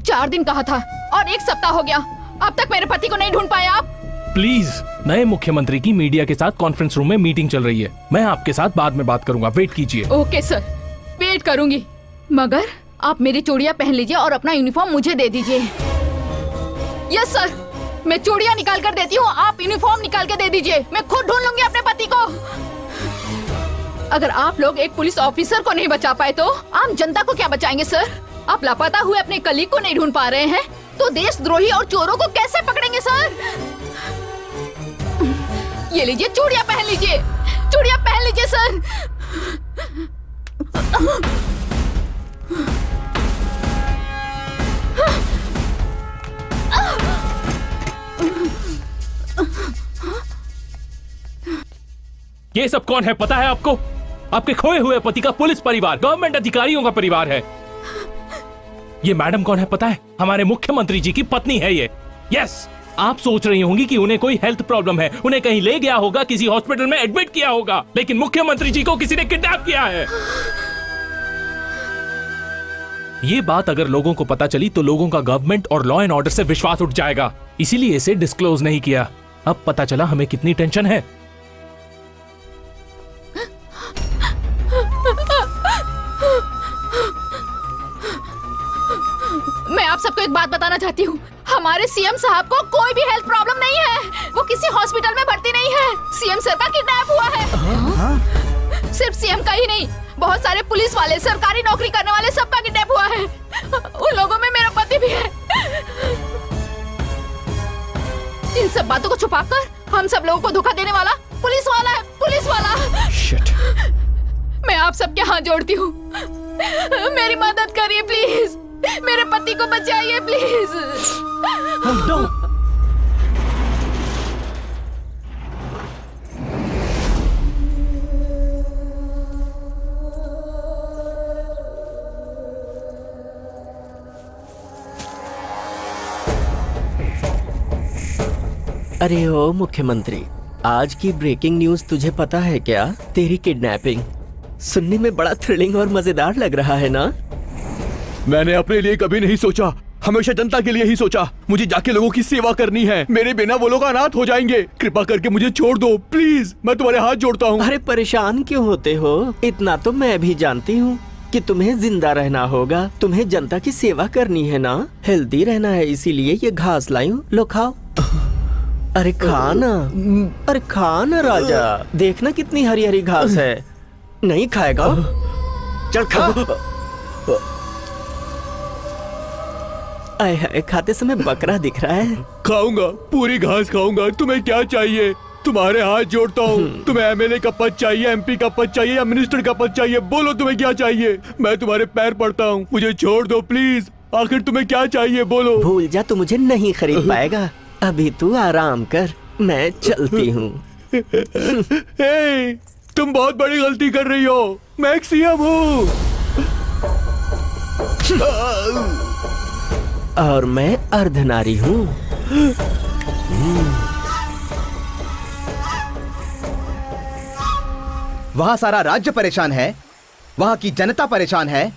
4 दिन कहा था और 1 सप्ताह हो गया, अब तक मेरे पति को नहीं ढूंढ पाए आप। प्लीज, नए मुख्यमंत्री की मीडिया के साथ कॉन्फ्रेंस रूम में मीटिंग चल रही है। मैं आपके साथ बाद में बात करूंगा, वेट कीजिए। ओके सर, वेट करूंगी, मगर आप मेरी चूड़ियां पहन लीजिए और अपना यूनिफॉर्म मुझे दे दीजिए। यस सर, मैं चूड़ियां निकाल कर देती हूँ, आप यूनिफॉर्म निकाल के दे दीजिए। मैं खुद ढूंढ लूंगी अपने पति को। अगर आप लोग एक पुलिस ऑफिसर को नहीं बचा पाए तो आम जनता को क्या बचाएंगे सर? आप लापता हुए अपने कलीग को नहीं ढूंढ पा रहे हैं तो देशद्रोही और चोरों को कैसे पकड़ेंगे सर? ये लीजिए, चूड़ियां पहन लीजिए, चूड़ियां पहन लीजिए सर। ये सब कौन है पता है आपको? आपके खोए हुए पति का पुलिस परिवार, गवर्नमेंट अधिकारियों का परिवार है। ये मैडम कौन है पता है? हमारे मुख्यमंत्री जी की पत्नी है ये। यस, आप सोच रही होंगी कि उन्हें कोई हेल्थ प्रॉब्लम है, उन्हें कहीं ले गया होगा, किसी हॉस्पिटल में एडमिट किया होगा, लेकिन मुख्यमंत्री जी को किसी ने किडनैप किया है। ये बात अगर लोगों को पता चली तो लोगों का गवर्नमेंट और लॉ एंड ऑर्डर से विश्वास उठ जाएगा, इसीलिए इसे डिस्क्लोज नहीं किया। अब पता चला हमें कितनी टेंशन है। मैं आप सबको एक बात बताना चाहती हूँ, हमारे सीएम साहब को कोई भी हेल्थ प्रॉब्लम नहीं है, वो किसी हॉस्पिटल में भर्ती नहीं है। सीएम सर का किडनैप हुआ है। सिर्फ सीएम का ही नहीं, बहुत सारे पुलिस वाले, सरकारी नौकरी करने वाले, सबका किडनैप हुआ है। उन लोगों में मेरा पति भी है। इन सब बातों को छुपाकर हम सब लोगों को धोखा देने वाला पुलिस वाला है, पुलिस वाला। Shit. मैं आप सबके हाथ जोड़ती हूँ, मेरी मदद करिए प्लीज, मेरे पति को बचाइए प्लीज। अरे ओ मुख्यमंत्री, आज की ब्रेकिंग न्यूज तुझे पता है क्या? तेरी किडनैपिंग। सुनने में बड़ा थ्रिलिंग और मजेदार लग रहा है ना? मैंने अपने लिए कभी नहीं सोचा, हमेशा जनता के लिए ही सोचा। मुझे जाके लोगों की सेवा करनी है, मेरे बिना वो लोग अनाथ हो जाएंगे। कृपा करके मुझे छोड़ दो प्लीज, मैं तुम्हारे हाथ जोड़ता हूँ। अरे परेशान क्यों होते हो? इतना तो मैं भी जानती हूँ कि तुम्हें जिंदा रहना होगा, तुम्हें जनता की सेवा करनी है ना, हेल्दी रहना है, इसीलिए ये घास लाई हूँ, लो खाओ। अरे खाना, अरे खाना राजा, देखना कितनी हरी हरी घास है। नहीं खाएगा? चल खा। आए हाय, खाते समय बकरा दिख रहा है। खाऊंगा, पूरी घास खाऊंगा। तुम्हें क्या चाहिए? तुम्हारे हाथ जोड़ता हूँ। तुम्हें एमएलए का पद चाहिए, एमपी का पद चाहिए या मिनिस्टर का पद चाहिए? बोलो तुम्हें क्या चाहिए? मैं तुम्हारे पैर पड़ता हूँ, मुझे छोड़ दो प्लीज। आखिर तुम्हें क्या चाहिए बोलो। भूल जा, तू मुझे नहीं खरीद पाएगा। अभी तू आराम कर, मैं चलती हूँ। हे, तुम बहुत बड़ी गलती कर रही हो। मैं एक सीएम हूँ। और मैं अर्धनारी हूँ। वहाँ सारा राज्य परेशान है, वहाँ की जनता परेशान है,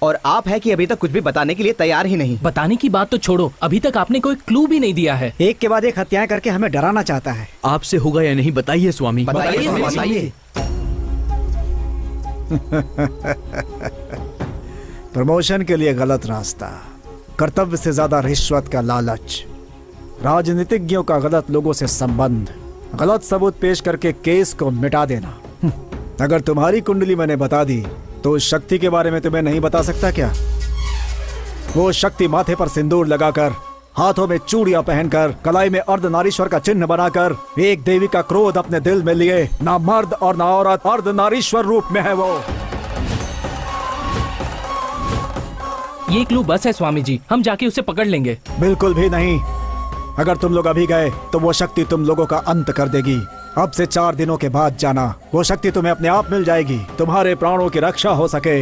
और आप है कि अभी तक कुछ भी बताने के लिए तैयार ही नहीं। बताने की बात तो छोड़ो, अभी तक आपने कोई क्लू भी नहीं दिया है। एक के बाद एक हत्याएं करके हमें डराना चाहता है। आपसे होगा या नहीं बताइए स्वामी। बताइए। प्रमोशन के लिए गलत रास्ता, कर्तव्य से ज्यादा रिश्वत का लालच, राजनीतिज्ञों का गलत लोगों से संबंध, गलत सबूत पेश करके केस को मिटा देना। अगर तुम्हारी कुंडली मैंने बता दी तो उस शक्ति के बारे में तुम्हें नहीं बता सकता क्या? वो शक्ति माथे पर सिंदूर लगाकर, हाथों में चूड़ियां पहनकर, कलाई में अर्धनारीश्वर का चिन्ह बनाकर, एक देवी का क्रोध अपने दिल में लिए, ना मर्द और ना औरत, अर्धनारीश्वर रूप में है वो। ये क्लू बस है स्वामी जी, हम जाके उसे पकड़ लेंगे। बिल्कुल भी नहीं। अगर तुम लोग अभी गए तो वो शक्ति तुम लोगों का अंत कर देगी। अब से 4 दिनों के बाद जाना, वो शक्ति तुम्हें अपने आप मिल जाएगी, तुम्हारे प्राणों की रक्षा हो सके।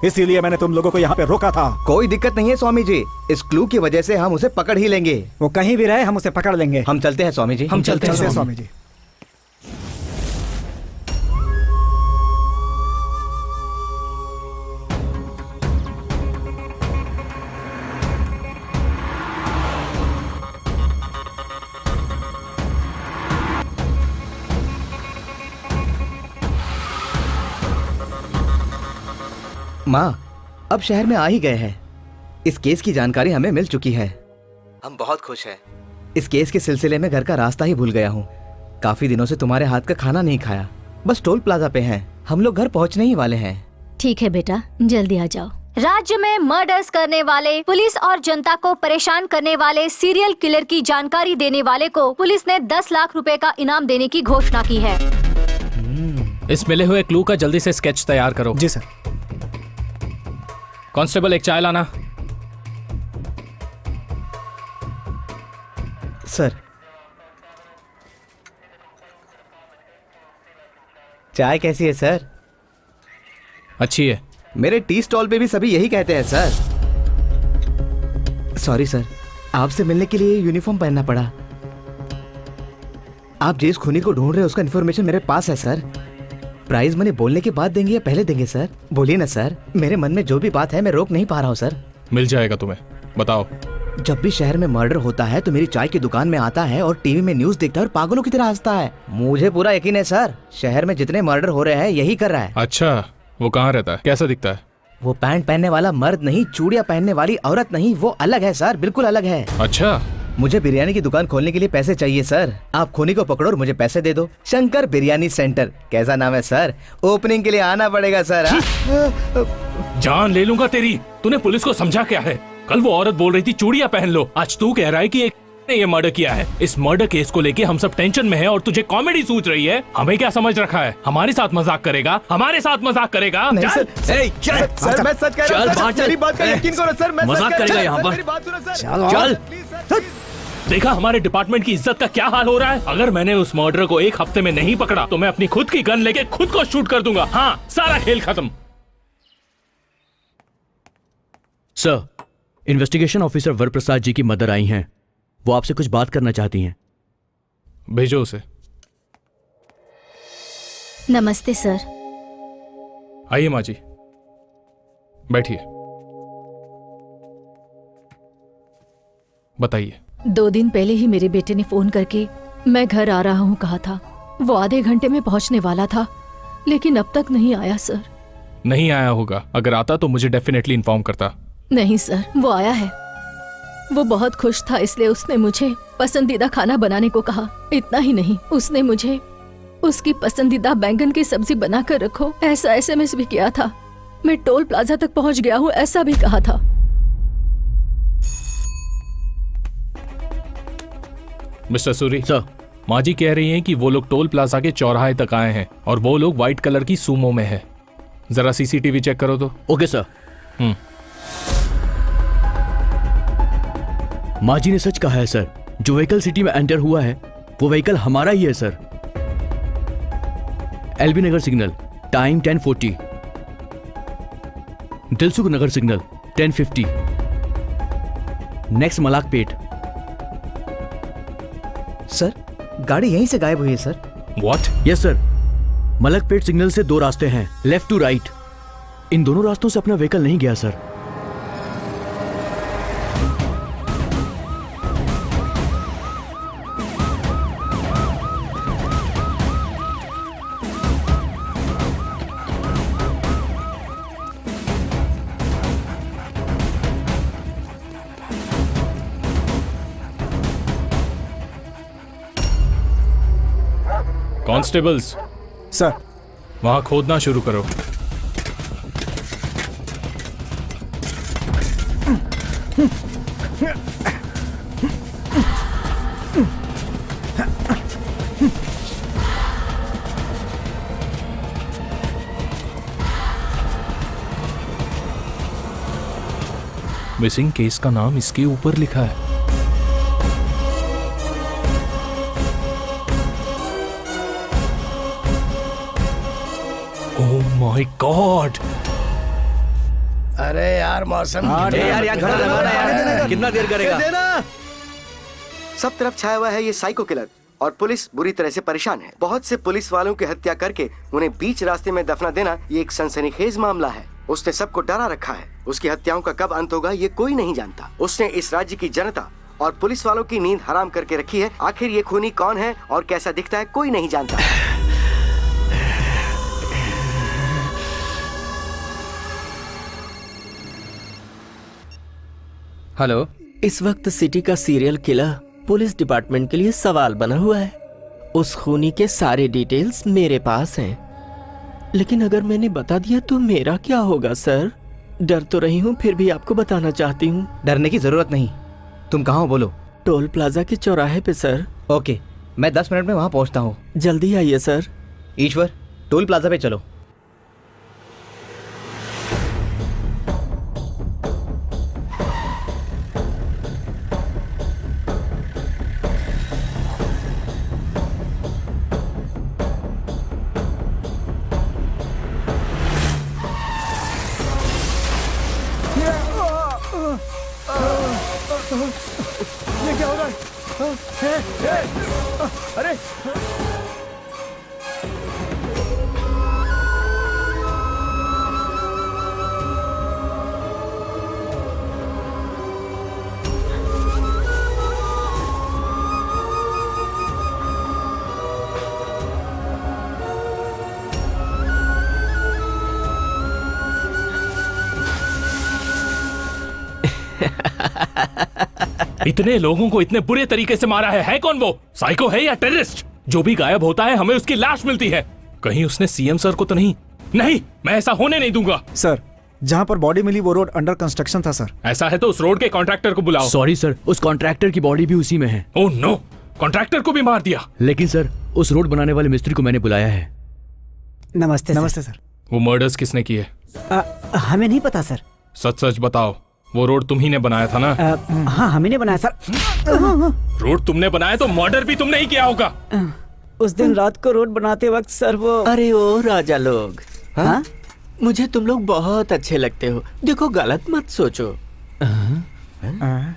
इसीलिए मैंने तुम लोगों को यहाँ पे रोका था। कोई दिक्कत नहीं है स्वामी जी, इस क्लू की वजह से हम उसे पकड़ ही लेंगे। वो कहीं भी रहे, हम उसे पकड़ लेंगे। हम चलते हैं स्वामी जी। हम चलते हैं स्वामी जी। माँ, अब शहर में आ ही गए हैं। इस केस की जानकारी हमें मिल चुकी है। हम बहुत खुश हैं। इस केस के सिलसिले में घर का रास्ता ही भूल गया हूँ। काफी दिनों से तुम्हारे हाथ का खाना नहीं खाया। बस टोल प्लाजा पे हैं। हम लोग घर पहुँचने ही वाले हैं। ठीक है बेटा, जल्दी आ जाओ। राज्य में मर्डर्स करने वाले, पुलिस और जनता को परेशान करने वाले सीरियल किलर की जानकारी देने वाले को पुलिस ने 10 लाख रुपए का इनाम देने की घोषणा की है। इस मिले हुए क्लू का जल्दी से स्केच तैयार करो। जी सर। कांस्टेबल, एक चाय लाना। सर, चाय कैसी है सर? अच्छी है। मेरे टी स्टॉल पे भी सभी यही कहते हैं सर। सॉरी सर, आपसे मिलने के लिए यूनिफॉर्म पहनना पड़ा। आप जिस खूनी को ढूंढ रहे हैं उसका इन्फॉर्मेशन मेरे पास है सर। प्राइज मनी बोलने के बाद देंगे या पहले देंगे सर? बोलिए ना सर, मेरे मन में जो भी बात है मैं रोक नहीं पा रहा हूँ सर। मिल जाएगा तुम्हें, बताओ। जब भी शहर में मर्डर होता है तो मेरी चाय की दुकान में आता है और टीवी में न्यूज देखता है और पागलों की तरह हंसता है। मुझे पूरा यकीन है सर, शहर में जितने मर्डर हो रहे हैं यही कर रहा है। अच्छा, वो कहाँ रहता है, कैसा दिखता है? वो पैंट पहनने वाला मर्द नहीं, चूड़ियां पहनने वाली औरत नहीं, वो अलग है सर, बिल्कुल अलग है। अच्छा, मुझे बिरयानी की दुकान खोलने के लिए पैसे चाहिए सर। आप खूनी को पकड़ो और मुझे पैसे दे दो। शंकर बिरयानी सेंटर, कैसा नाम है सर? ओपनिंग के लिए आना पड़ेगा सर। जान ले लूंगा तेरी। तूने पुलिस को समझा क्या है? कल वो औरत बोल रही थी चूड़ियां पहन लो, आज तू कह रहा है कि एक ने ये मर्डर किया है। इस मर्डर केस को लेके हम सब टेंशन में हैं और तुझे कॉमेडी सूझ रही है। हमें क्या समझ रखा है? हमारे साथ मजाक करेगा? हमारे साथ मजाक करेगा? नहीं सर, सर मैं सच कह रहा हूं, मेरी बात का यकीन करो सर, मैं मजाक करेगा यहाँ पर। मेरी बात सुनो सर। चल। देखा हमारे डिपार्टमेंट की इज्जत का क्या हाल हो रहा है। अगर मैंने उस मर्डर को 1 हफ्ते में नहीं पकड़ा तो मैं अपनी खुद की गन लेके खुद को शूट कर दूंगा। हाँ, सारा खेल खत्म। सर, इन्वेस्टिगेशन ऑफिसर वरप्रसाद जी की मदर आई हैं। वो आपसे कुछ बात करना चाहती हैं। भेजो उसे। नमस्ते सर। आइए माँ जी, बैठिए। बताइए। 2 दिन पहले ही मेरे बेटे ने फोन करके मैं घर आ रहा हूँ कहा था। वो आधे घंटे में पहुँचने वाला था, लेकिन अब तक नहीं आया सर। नहीं आया होगा, अगर आता तो मुझे डेफिनेटली इन्फॉर्म करता। नहीं सर, वो आया है। वो बहुत खुश था, इसलिए उसने मुझे पसंदीदा खाना बनाने को कहा। इतना ही नहीं, उसने मुझे उसकी पसंदीदा बैंगन की सब्जी बनाकर रखो ऐसा SMS भी किया था। मैं टोल प्लाजा तक पहुंच गया हूँ ऐसा भी कहा था। मिस्टर सूरी सर, माँ जी कह रही हैं कि वो लोग टोल प्लाजा के चौराहे तक आए हैं और वो लोग व्हाइट कलर की सूमो में है। जरा CCTV चेक करो तो। Okay sir. माँ जी ने सच कहा है सर, जो व्हीकल सिटी में एंटर हुआ है वो व्हीकल हमारा ही है सर। LB नगर सिग्नल, टाइम 10:40। दिलसुख नगर सिग्नल 10:50। नेक्स्ट मलाकपेट। सर, गाड़ी यहीं से गायब हुई है sir. What? Yes sir, Malakpet signal से 2 रास्ते हैं, लेफ्ट टू राइट। इन दोनों रास्तों से अपना व्हीकल नहीं गया सर। Constables, sir. वहां खोदना शुरू करो। मिसिंग केस का नाम इसके ऊपर लिखा है। Oh my God! अरे यार मौसम यार घड़ा लगाना यार, कितना देर करेगा? सब तरफ छाया हुआ है ये साइको किलर और पुलिस बुरी तरह से परेशान है। बहुत से पुलिस वालों की हत्या करके उन्हें बीच रास्ते में दफना देना ये एक सनसनीखेज मामला है। उसने सबको डरा रखा है। उसकी हत्याओं का कब अंत होगा ये कोई नहीं जानता। उसने इस राज्य की जनता और पुलिस वालों की नींद हराम करके रखी है। आखिर ये खूनी कौन है और कैसा दिखता है कोई नहीं जानता। हेलो। इस वक्त सिटी का सीरियल किलर पुलिस डिपार्टमेंट के लिए सवाल बना हुआ है। उस खूनी के सारे डिटेल्स मेरे पास हैं, लेकिन अगर मैंने बता दिया तो मेरा क्या होगा सर? डर तो रही हूँ, फिर भी आपको बताना चाहती हूँ। डरने की जरूरत नहीं। तुम कहाँ हो बोलो? टोल प्लाजा के चौराहे पे सर। ओके, मैं 10 मिनट में वहाँ पहुँचता हूँ। जल्दी आइए सर। ईश्वर, टोल प्लाजा पे चलो। ये क्या हो रहा है? अरे इतने लोगों को इतने बुरे तरीके से मारा है कौन वो? साइको है या टेररिस्ट? जो भी गायब होता है हमें उसकी लाश मिलती है। कहीं उसने CM सर को तो नहीं? नहीं, मैं ऐसा होने नहीं दूंगा। सर, जहाँ पर बॉडी मिली वो रोड अंडर कंस्ट्रक्शन था सर। ऐसा है तो उस रोड के कॉन्ट्रैक्टर को बुलाओ। सॉरी सर, उस कॉन्ट्रैक्टर की बॉडी भी उसी में है। ओह नो, कॉन्ट्रैक्टर को भी मार दिया। लेकिन सर, उस रोड बनाने वाले मिस्त्री को मैंने बुलाया है। नमस्ते नमस्ते सर। वो मर्डर्स किसने किए? हमें नहीं पता सर। सच सच बताओ, वो रोड तुम ही ने बनाया था ना? हाँ, हमें ने बनाया सर। रोड तुमने बनाया तो मर्डर भी तुमने ही किया होगा। उस दिन रात को रोड बनाते वक्त सर वो। अरे ओ राजा लोग, हाँ? मुझे तुम लोग बहुत अच्छे लगते हो। देखो गलत मत सोचो।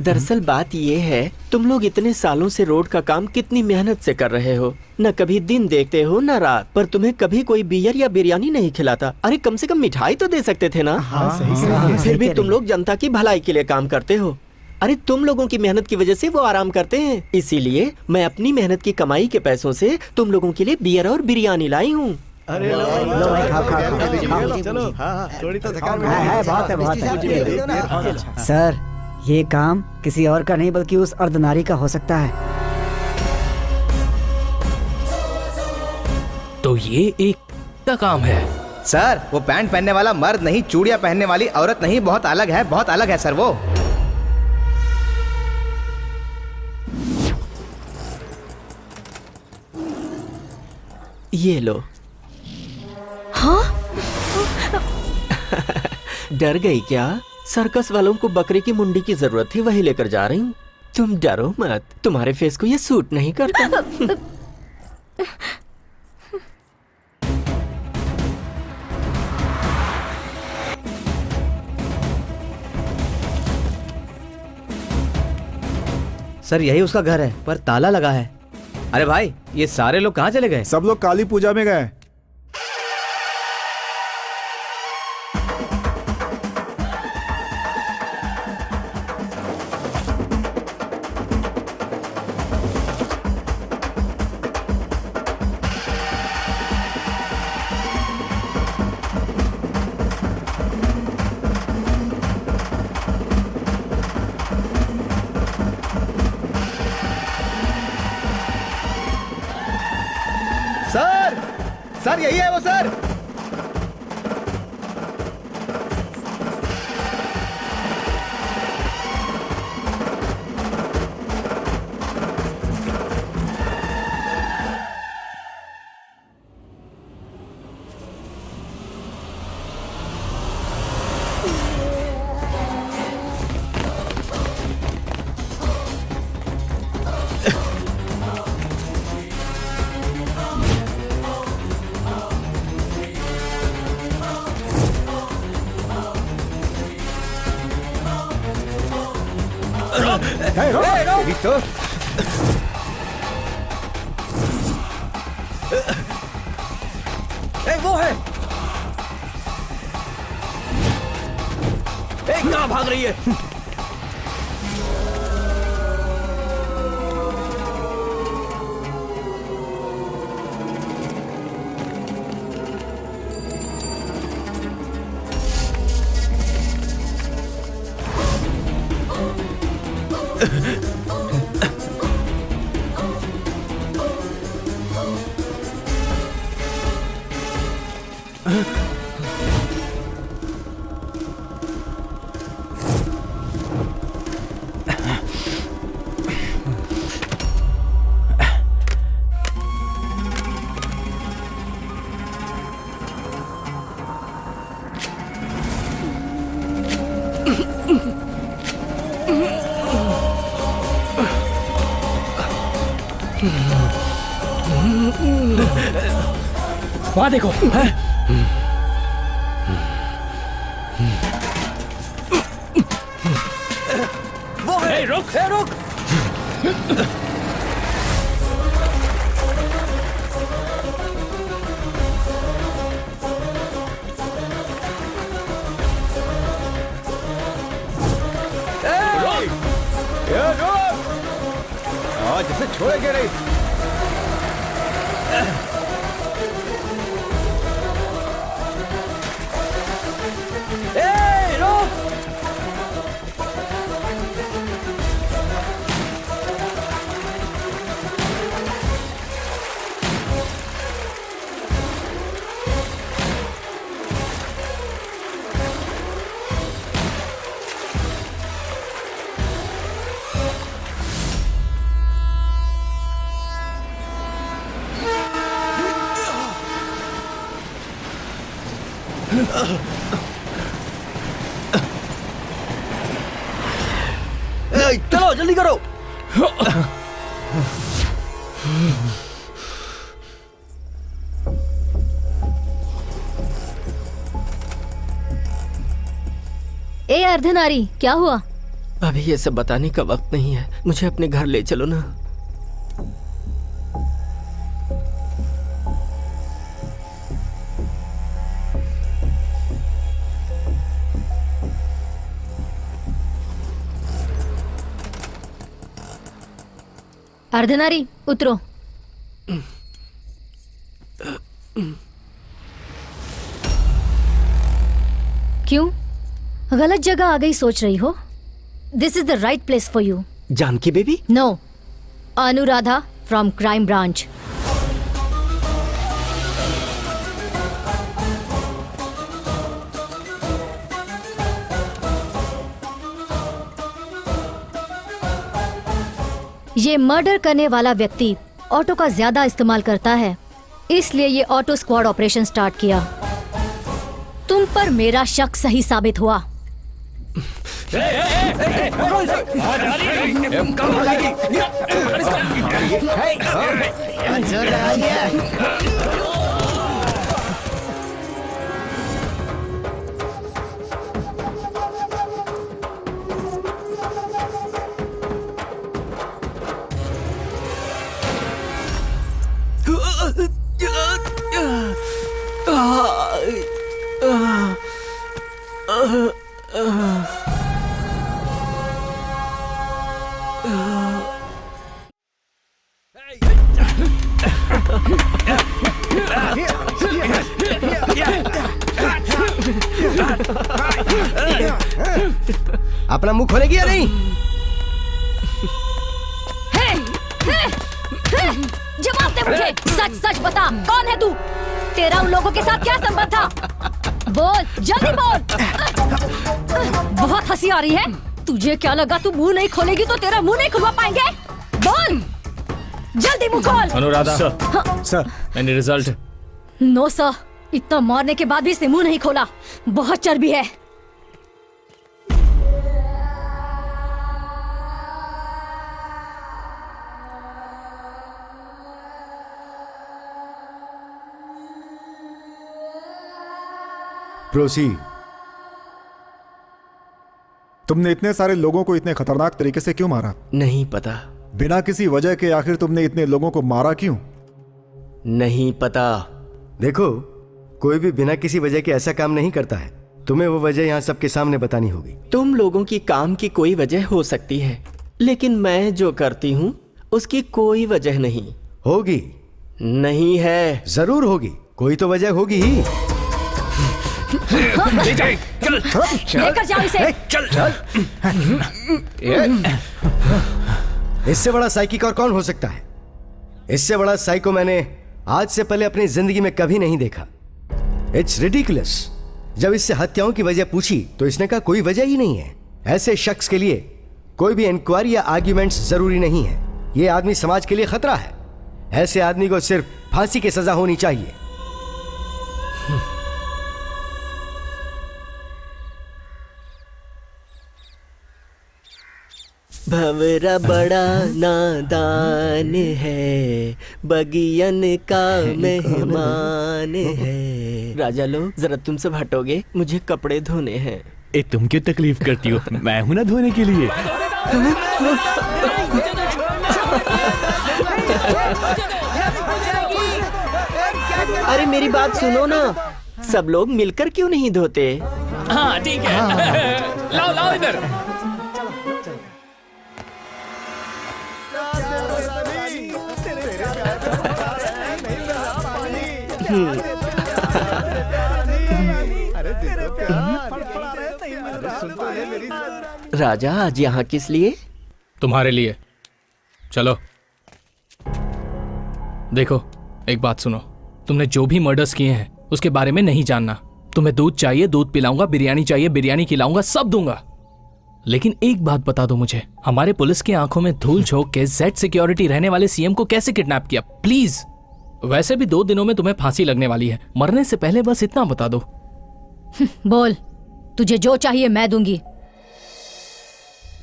दरअसल बात ये है, तुम लोग इतने सालों से रोड का काम कितनी मेहनत से कर रहे हो। न कभी दिन देखते हो न रात, पर तुम्हें कभी कोई बियर या बिरयानी नहीं खिलाता। अरे कम से कम मिठाई तो दे सकते थे ना। फिर भी तुम लोग जनता की भलाई के लिए काम करते हो। अरे तुम लोगों की मेहनत की वजह से वो आराम करते हैं, इसीलिए मैं अपनी मेहनत की कमाई के पैसों से तुम लोगों के लिए बियर और बिरयानी लाई हूँ। अरे चलो, थोड़ी तो थकान सर, ये काम किसी और का नहीं बल्कि उस अर्धनारी का हो सकता है। तो ये एक का काम है। सर वो पैंट पहनने वाला मर्द नहीं, चूड़ियां पहनने वाली औरत नहीं, बहुत अलग है, बहुत अलग है सर वो। ये लो। हाँ? डर गई क्या? सर्कस वालों को बकरे की मुंडी की जरूरत थी, वही लेकर जा रही हूँ। तुम डरो मत, तुम्हारे फेस को ये सूट नहीं करता। सर यही उसका घर है, पर ताला लगा है। अरे भाई, ये सारे लोग कहाँ चले गए? सब लोग काली पूजा में गए। सर, सर यही है वो सर। तो वो है। कहाँ भाग रही है? वहां देखो। वो है। रुक, रुक। जिसे छोड़ेंगे नहीं। चलो जल्दी करो। ए अर्धनारी, क्या हुआ? अभी ये सब बताने का वक्त नहीं है, मुझे अपने घर ले चलो ना। अर्धनारी उतरो। क्यों गलत जगह आ गई सोच रही हो? This is the right place for you. Janaki baby? No, Anuradha from crime branch. ये मर्डर करने वाला व्यक्ति ऑटो का ज्यादा इस्तेमाल करता है, इसलिए ये ऑटो स्क्वाड ऑपरेशन स्टार्ट किया। तुम पर मेरा शक सही साबित हुआ। अपना मुंह खोलेगी या नहीं? जवाब दे मुझे, सच सच बता, कौन है तू? तेरा उन लोगों के साथ क्या संबंध था? बोल, जल्दी बोल। बहुत हंसी आ रही है। तुझे क्या लगा तू मुंह नहीं खोलेगी तो तेरा मुंह नहीं खुलवा पाएंगे? बोल, जल्दी मुंह खोल। Anuradha sir, any result? No sir, इतना मारने के बाद भी इसने मुंह नहीं खोला। बहुत चर्बी है। प्रोसीड। तुमने इतने सारे लोगों को इतने खतरनाक तरीके से क्यों मारा? नहीं पता। बिना किसी वजह के आखिर तुमने इतने लोगों को मारा क्यों? नहीं पता। देखो, कोई भी बिना किसी वजह के ऐसा काम नहीं करता है। तुम्हें वो वजह यहाँ सबके सामने बतानी होगी। तुम लोगों की काम की कोई वजह हो सकती है, लेकिन मैं जो करती हूँ उसकी कोई वजह नहीं। होगी। नहीं है। जरूर होगी, कोई तो वजह होगी ही। लेकर जाओ इसे। चल। इससे बड़ा साइकिक और कौन हो सकता है? इससे बड़ा साइको मैंने आज से पहले अपनी जिंदगी में कभी नहीं देखा। It's ridiculous. जब इससे हत्याओं की वजह पूछी तो इसने कहा कोई वजह ही नहीं है। ऐसे शख्स के लिए कोई भी इंक्वायरी या आर्ग्यूमेंट्स जरूरी नहीं है। ये आदमी समाज के लिए खतरा है। ऐसे आदमी को सिर्फ फांसी की सजा होनी चाहिए। भंवरा बड़ा नादान है, बगियन का मेहमान है। राजा लोग, जरा तुम सब हटोगे, मुझे कपड़े धोने हैं। ए, तुम क्यों तकलीफ करती हो? मैं हूं ना धोने के लिए। अरे मेरी बात सुनो ना, सब लोग मिलकर क्यों नहीं धोते? हाँ ठीक है। लाओ लाओ इधर। राजा, आज यहाँ किस लिए? तुम्हारे लिए। चलो। देखो, एक बात सुनो, तुमने जो भी मर्डर्स किए हैं उसके बारे में नहीं जानना। तुम्हें दूध चाहिए, दूध पिलाऊंगा, बिरयानी चाहिए, बिरयानी खिलाऊंगा, सब दूंगा। लेकिन एक बात बता दो मुझे, हमारे पुलिस की आंखों में धूल झोंक के जेड सिक्योरिटी रहने वाले सीएम को कैसे किडनैप किया? प्लीज। वैसे भी 2 दिनों में तुम्हें फांसी लगने वाली है, मरने से पहले बस इतना बता दो। बोल, तुझे जो चाहिए मैं दूंगी।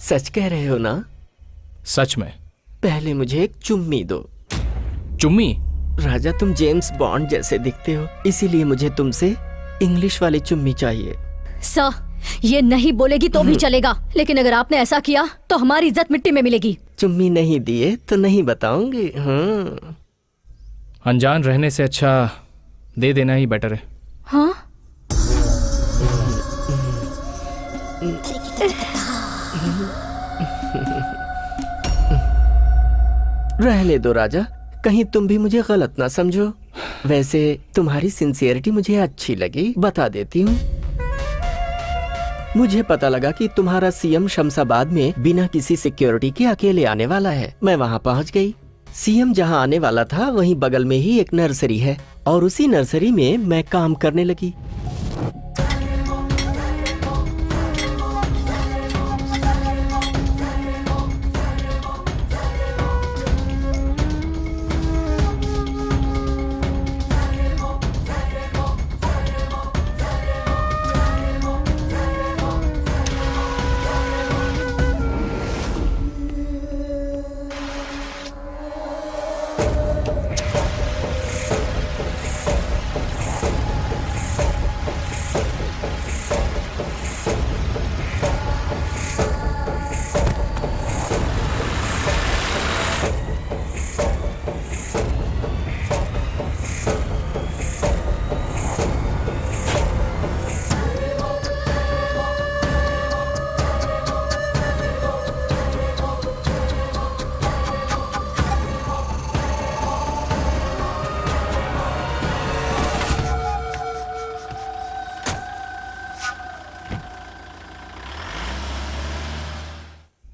सच कह रहे हो ना? सच में। पहले मुझे एक चुम्मी दो। चुम्मी? राजा, तुम जेम्स बॉन्ड जैसे दिखते हो, इसीलिए मुझे तुमसे इंग्लिश वाली चुम्मी चाहिए। सर, ये नहीं बोलेगी तो भी चलेगा, लेकिन अगर आपने ऐसा किया तो हमारी इज्जत मिट्टी में मिलेगी। चुम्मी नहीं दिए तो नहीं बताऊंगी। हाँ। अनजान रहने से अच्छा दे देना ही बेटर है। हाँ? रहने दो राजा, कहीं तुम भी मुझे गलत ना समझो। वैसे तुम्हारी सिंसियरिटी मुझे अच्छी लगी, बता देती हूँ। मुझे पता लगा कि तुम्हारा सीएम शमशाबाद में बिना किसी सिक्योरिटी के अकेले आने वाला है। मैं वहाँ पहुँच गई। सीएम जहाँ आने वाला था वहीं बगल में ही एक नर्सरी है और उसी नर्सरी में मैं काम करने लगी।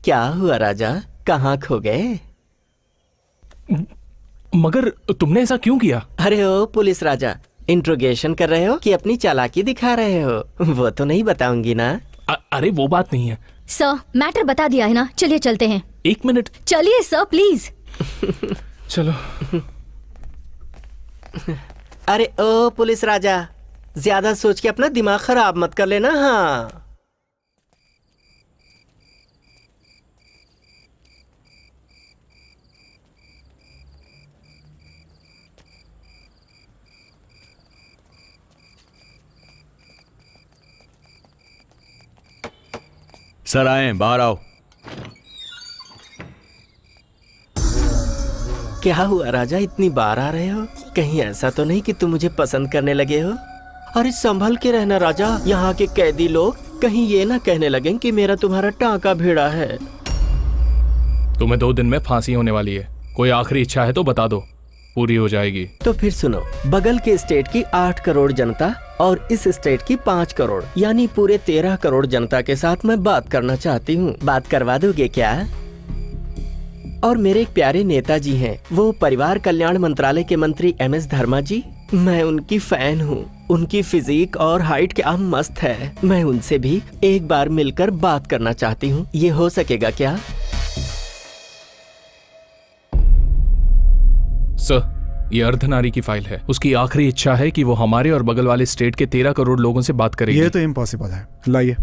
क्या हुआ राजा, कहाँ खो गए? मगर तुमने ऐसा क्यों किया? अरे ओ पुलिस राजा, इंट्रोगेशन कर रहे हो कि अपनी चालाकी दिखा रहे हो? वो तो नहीं बताऊंगी ना। अरे वो बात नहीं है सर, मैटर बता दिया है ना, चलिए चलते हैं। 1 मिनट। चलिए सर प्लीज। चलो। अरे ओ पुलिस राजा, ज्यादा सोच के अपना दिमाग खराब मत कर लेना। हाँ, सर आए, बाहर आओ। क्या हुआ राजा, इतनी बार आ रहे हो? कहीं ऐसा तो नहीं कि तुम मुझे पसंद करने लगे हो? अरे संभल के रहना राजा, यहाँ के कैदी लोग कहीं ये ना कहने लगे कि मेरा तुम्हारा टांका भिड़ा है। तुम्हें 2 दिन में फांसी होने वाली है। कोई आखिरी इच्छा है तो बता दो, पूरी हो जाएगी। तो फिर सुनो, बगल के स्टेट की 8 करोड़ जनता और इस स्टेट की 5 करोड़ यानी पूरे 13 करोड़ जनता के साथ मैं बात करना चाहती हूँ। बात करवा दोगे क्या? और मेरे एक प्यारे नेताजी हैं, वो परिवार कल्याण मंत्रालय के मंत्री MS धर्मा जी। मैं उनकी फैन हूँ। उनकी फिजिक और हाइट क्या मस्त है। मैं उनसे भी एक बार मिलकर बात करना चाहती हूँ। ये हो सकेगा क्या? सर, ये अर्धनारी की फाइल है। उसकी आखिरी इच्छा है कि वो हमारे और बगल वाले स्टेट के 13 करोड़ लोगों से बात करेगी। ये तो इम्पॉसिबल है। लाइए।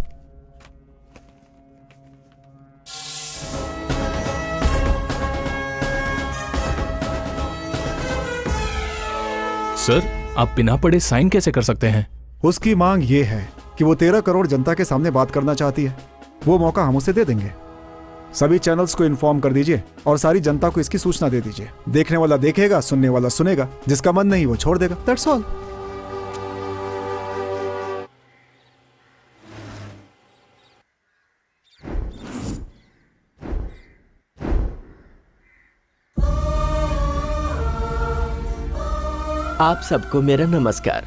सर, आप बिना पढ़े साइन कैसे कर सकते हैं? उसकी मांग ये है कि वो 13 करोड़ जनता के सामने बात करना चाहती है। वो मौका हम उसे दे देंगे। सभी चैनल्स को इन्फॉर्म कर दीजिए और सारी जनता को इसकी सूचना दे दीजिए। देखने वाला देखेगा, सुनने वाला सुनेगा, जिसका मन नहीं वो छोड़ देगा। That's all. आप सबको मेरा नमस्कार।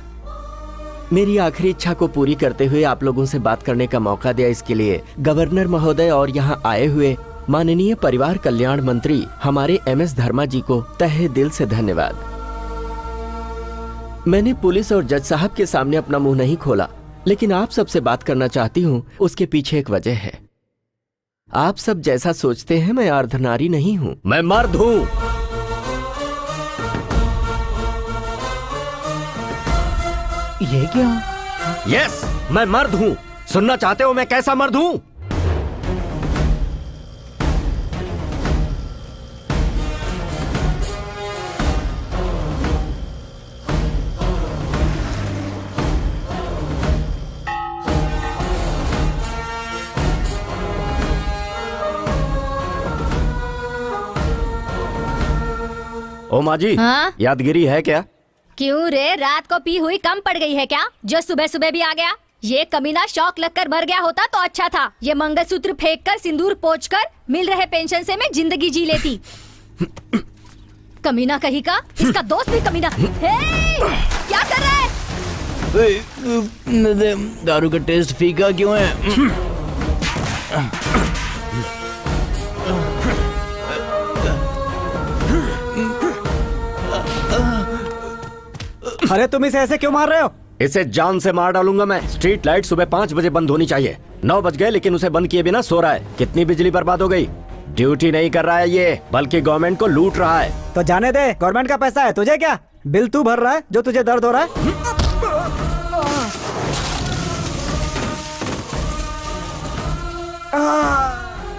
मेरी आखिरी इच्छा को पूरी करते हुए आप लोगों से बात करने का मौका दिया, इसके लिए गवर्नर महोदय और यहाँ आए हुए माननीय परिवार कल्याण मंत्री हमारे MS धर्मा जी को तहे दिल से धन्यवाद। मैंने पुलिस और जज साहब के सामने अपना मुंह नहीं खोला, लेकिन आप सबसे बात करना चाहती हूँ। उसके पीछे एक वजह है। आप सब जैसा सोचते हैं मैं अर्धनारी नहीं हूँ, मैं मर्द हूँ। ये क्या? यस, मैं मर्द हूँ। सुनना चाहते हो मैं कैसा मर्द हूँ? ओ माँ जी, हाँ? यादगिरी है क्या? क्यों रे, रात को पी हुई कम पड़ गई है क्या, जो सुबह सुबह भी आ गया? ये कमीना शौक लगकर भर गया होता तो अच्छा था। ये मंगलसूत्र फेंक कर, सिंदूर पोंछ कर, मिल रहे पेंशन से मैं जिंदगी जी लेती। कमीना कहीं का, इसका दोस्त भी कमीना। हे, क्या कर रहा है? दारू का टेस्ट फीका क्यों है? अरे तुम इसे ऐसे क्यों मार रहे हो? इसे जान से मार डालूंगा मैं। स्ट्रीट लाइट सुबह 5 बजे बंद होनी चाहिए। 9 बज गए लेकिन उसे बंद किए बिना सो रहा है। कितनी बिजली बर्बाद हो गई। ड्यूटी नहीं कर रहा है ये, बल्कि गवर्नमेंट को लूट रहा है। तो जाने दे, गवर्नमेंट का पैसा है, तुझे क्या? बिल तू भर रहा है जो तुझे दर्द हो रहा है।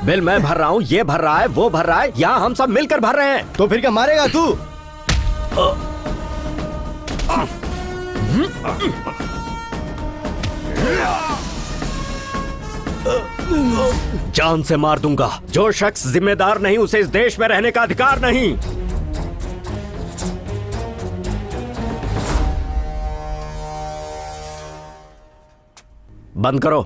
बिल मैं भर रहा हूँ, ये भर रहा है, वो भर रहा है, यहाँ हम सब मिलकर भर रहे हैं। तो फिर क्या मारेगा तू? जान से मार दूंगा। जो शख्स जिम्मेदार नहीं उसे इस देश में रहने का अधिकार नहीं। बंद करो।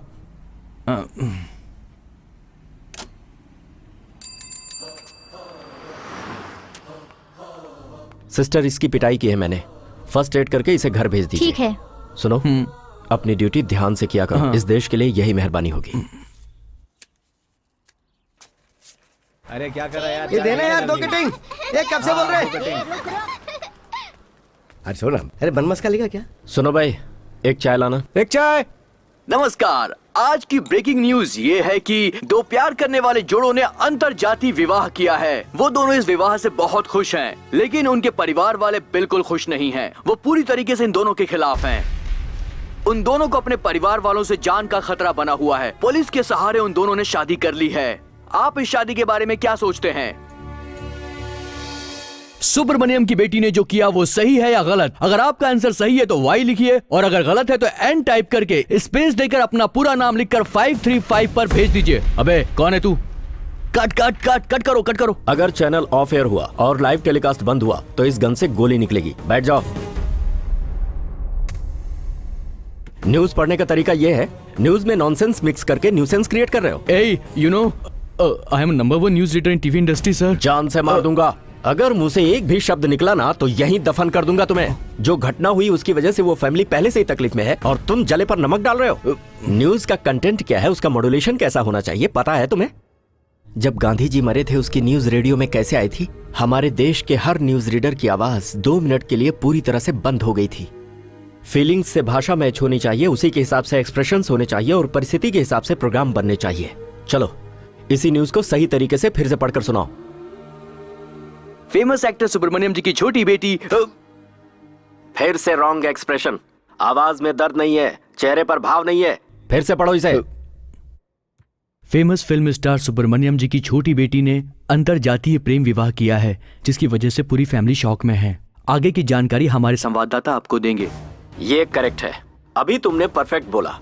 सिस्टर, इसकी पिटाई की है मैंने। फर्स्ट एड करके इसे घर भेज दीजिए। ठीक है। सुनो, अपनी ड्यूटी ध्यान से किया करो। इस देश के लिए यही मेहरबानी होगी। अरे क्या कर रहा है यार? ये देना यार 2 कटिंग। ये कब से बोल रहे हैं? अरे सुन, अरे बनमस का लिखा क्या? सुनो भाई, एक चाय लाना। एक चाय। नमस्कार। आज की ब्रेकिंग न्यूज ये है कि 2 प्यार करने वाले जोड़ों ने अंतरजातीय विवाह किया है। वो दोनों इस विवाह से बहुत खुश हैं, लेकिन उनके परिवार वाले बिल्कुल खुश नहीं हैं। वो पूरी तरीके से इन दोनों के खिलाफ हैं। उन दोनों को अपने परिवार वालों से जान का खतरा बना हुआ है। पुलिस के सहारे उन दोनों ने शादी कर ली है। आप इस शादी के बारे में क्या सोचते हैं? सुब्रमण्यम की बेटी ने जो किया वो सही है या गलत? अगर आपका आंसर सही है तो वाई लिखिए, और अगर गलत है तो एन टाइप करके स्पेस देकर अपना पूरा नाम लिखकर 535 पर भेज दीजिए। अबे कौन है तू? कट कट कट कट करो, कट करो। अगर चैनल ऑफ एयर हुआ और लाइव टेलीकास्ट बंद हुआ तो इस गन से गोली निकलेगी। बैठ जाओ। न्यूज पढ़ने का तरीका ये है, न्यूज में नॉनसेंस मिक्स करके न्यूसेंस क्रिएट कर रहे हो। Uh, you know, I am number 1 news reader in TV industry sir. जान से मार दूंगा। अगर मुंह से एक भी शब्द निकला ना तो यहीं दफन कर दूंगा तुम्हें। जो घटना हुई उसकी वजह से वो फैमिली पहले से ही तकलीफ में है और तुम जले पर नमक डाल रहे हो। न्यूज का कंटेंट क्या है, उसका मॉड्यूलेशन कैसा होना चाहिए, पता है तुम्हें? जब गांधी जी मरे थे उसकी न्यूज रेडियो में कैसे आई थी? हमारे देश के हर न्यूज रीडर की आवाज 2 मिनट के लिए पूरी तरह से बंद हो गई थी। फीलिंग्स से भाषा मैच होनी चाहिए, उसी के हिसाब से एक्सप्रेशंस होने चाहिए और परिस्थिति के हिसाब से प्रोग्राम बनने चाहिए। चलो इसी न्यूज को सही तरीके से फिर से पढ़कर सुनाओ। फेमस एक्टर सुब्रमण्यम जी की छोटी बेटी। फिर से रॉन्ग एक्सप्रेशन। आवाज में दर्द नहीं है, चेहरे पर भाव नहीं है। फिर से पढ़ो इसे। फेमस फिल्म स्टार सुब्रमण्यम जी की छोटी बेटी ने अंतरजातीय प्रेम विवाह किया है, जिसकी वजह से पूरी फैमिली शॉक में है। आगे की जानकारी हमारे संवाददाता आपको देंगे। ये करेक्ट है, अभी तुमने परफेक्ट बोला।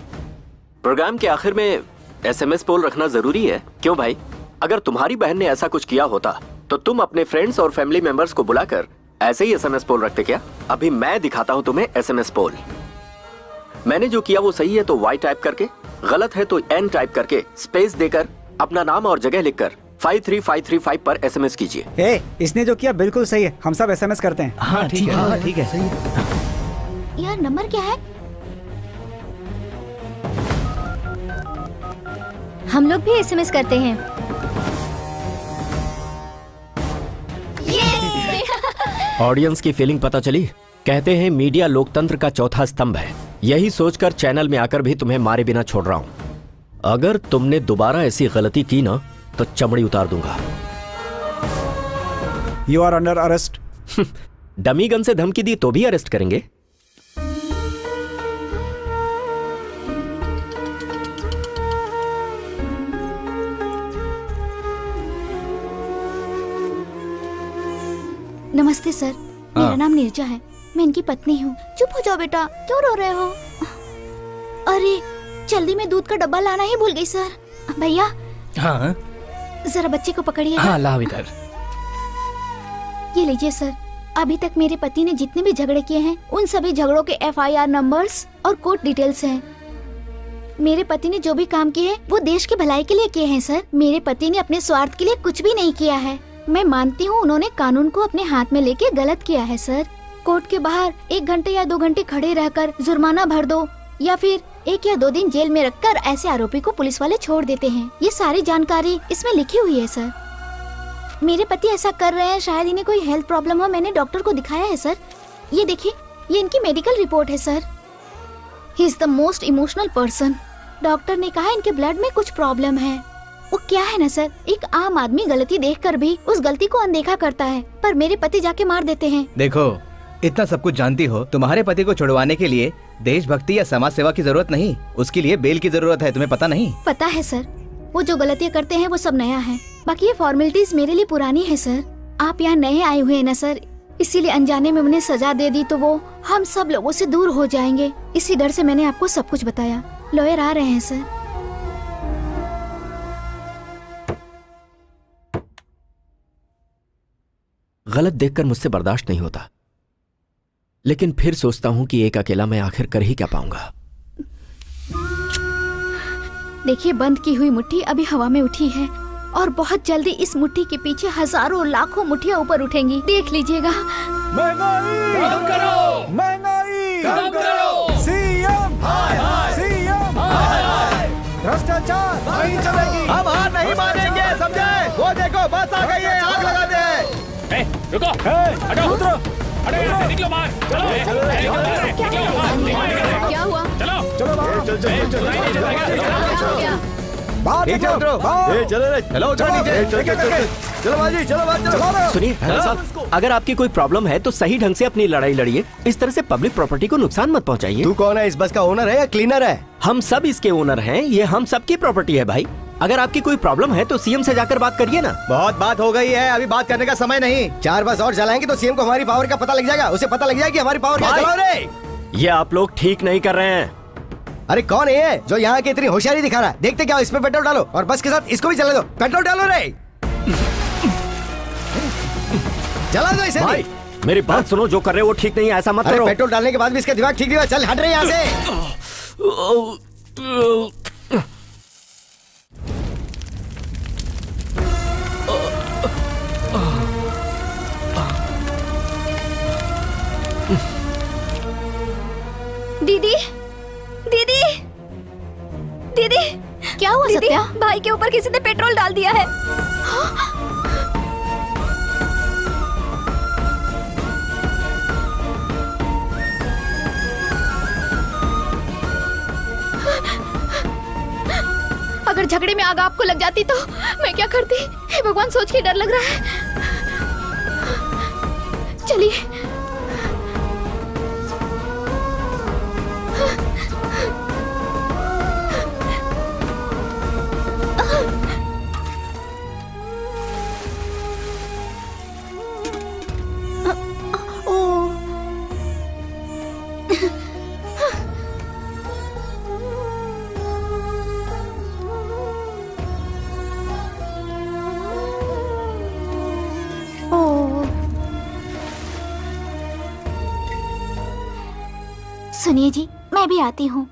प्रोग्राम के आखिर में SMS पोल रखना जरूरी है। क्यों भाई? अगर तुम्हारी बहन ने ऐसा कुछ किया होता तो तुम अपने फ्रेंड्स और फैमिली मेंबर्स को बुलाकर ऐसे ही SMS पोल रखते क्या? अभी मैं दिखाता हूं तुम्हें SMS पोल। मैंने जो किया वो सही है तो Y टाइप करके, गलत है तो N टाइप करके स्पेस देकर अपना नाम और जगह लिखकर 53535 पर SMS कीजिए। इसने जो किया बिल्कुल सही है, हम सब SMS करते हैं। हाँ ठीक है, हाँ ठीक है, सही है। यार नंबर क्या है? हम लोग भी SMS करते हैं। ऑडियंस की फीलिंग पता चली? कहते हैं मीडिया लोकतंत्र का चौथा स्तंभ है। यही सोचकर चैनल में आकर भी तुम्हें मारे बिना छोड़ रहा हूं। अगर तुमने दोबारा ऐसी गलती की ना तो चमड़ी उतार दूंगा। You are under arrest. Dummy gun से धमकी दी तो भी अरेस्ट करेंगे? नमस्ते सर, मेरा नाम नीरजा है। मैं इनकी पत्नी हूँ। चुप हो जाओ बेटा, क्यों रो रहे हो? अरे जल्दी में दूध का डब्बा लाना ही भूल गई सर। भैया हाँ जरा बच्चे को पकड़िए। हाँ लाओ इधर। ये लीजिए सर, अभी तक मेरे पति ने जितने भी झगड़े किए हैं उन सभी झगड़ों के FIR नंबर्स और कोर्ट डिटेल्स हैं। मेरे पति ने जो भी काम किए हैं वो देश की भलाई के लिए किए हैं सर। मेरे पति ने अपने स्वार्थ के लिए कुछ भी नहीं किया है। मैं मानती हूँ उन्होंने कानून को अपने हाथ में लेके गलत किया है सर। कोर्ट के बाहर 1 घंटे या 2 घंटे खड़े रहकर जुर्माना भर दो या फिर 1 या 2 दिन जेल में रखकर ऐसे आरोपी को पुलिस वाले छोड़ देते हैं। ये सारी जानकारी इसमें लिखी हुई है सर। मेरे पति ऐसा कर रहे हैं, शायद इन्हें कोई हेल्थ प्रॉब्लम हो। मैंने डॉक्टर को दिखाया है सर। ये देखिए, ये इनकी मेडिकल रिपोर्ट है sir. He is the most emotional person. Doctor ने कहा इनके ब्लड में कुछ प्रॉब्लम है। वो क्या है ना सर, एक आम आदमी गलती देखकर भी उस गलती को अनदेखा करता है, पर मेरे पति जाके मार देते हैं। देखो, इतना सब कुछ जानती हो, तुम्हारे पति को छुड़वाने के लिए देशभक्ति या समाज सेवा की जरूरत नहीं, उसके लिए बेल की जरूरत है। तुम्हें पता नहीं? पता है सर, वो जो गलतियाँ करते हैं वो सब नया है, बाकी ये फॉर्मेलिटीज मेरे लिए पुरानी है सर। आप यहाँ नए आए हुए हैं ना सर, इसीलिए अनजाने में उन्हें सजा दे दी तो वो हम सब लोगों से दूर हो जाएंगे। इसी डर से मैंने आपको सब कुछ बताया। लॉयर आ रहे हैं सर। गलत देखकर मुझसे बर्दाश्त नहीं होता, लेकिन फिर सोचता हूं कि एक अकेला मैं आखिर कर ही क्या पाऊंगा। देखिए, बंद की हुई मुट्ठी अभी हवा में उठी है और बहुत जल्दी इस मुट्ठी के पीछे हजारों लाखों मुट्ठियां ऊपर उठेंगी। देख लीजिएगा। महंगाई कम करो, महंगाई कम करो, सीएम सीएम भ्रष्टाचार नहीं चलेगी। हम हार नहीं मानेंगे, समझे? वो देखो, बस आ गई है, आग लगा दे। रुको, हटो, उतरो, अरे यहाँ से निकलो बाहर, चलो, क्या हुआ? चलो, सुनिए साहब, अगर आपकी कोई प्रॉब्लम है तो सही ढंग से अपनी लड़ाई लड़िए। इस तरह से पब्लिक प्रॉपर्टी को नुकसान मत पहुंचाइए। तू कौन है? इस बस का ओनर है या क्लीनर है? हम सब इसके ओनर हैं, ये हम सबकी प्रॉपर्टी है भाई। अगर आपकी कोई प्रॉब्लम है तो सीएम से जाकर बात करिए ना। बहुत बात हो गई है, अभी बात करने का समय नहीं। 4 बस और जलाएंगे तो सीएम को हमारी पावर का पता लग जाएगा। उसे पता लग जाएगा कि हमारी पावर क्या है। चलाओ रे। ये आप लोग ठीक नहीं कर रहे हैं। अरे कौन है ये जो यहाँ की इतनी होशियारी दिखा रहा है? देखते क्या, इसमें पेट्रोल डालो और बस के साथ इसको भी जला दो। पेट्रोल डालो रे, जला दो इसे। भाई मेरी बात सुनो, जो कर रहे हो वो ठीक नहीं है, ऐसा मत करो। पेट्रोल डालने के बाद भी इसका दिमाग ठीक नहीं हुआ। चल हट रहे यहाँ से। दीदी, दीदी, दीदी, क्या हुआ सत्या? भाई के ऊपर किसी ने पेट्रोल डाल दिया है। अगर झगड़े में आग आपको लग जाती तो मैं क्या करती? हे भगवान, सोच के डर लग रहा है। चलिए। सुनिए जी, मैं भी आती हूँ।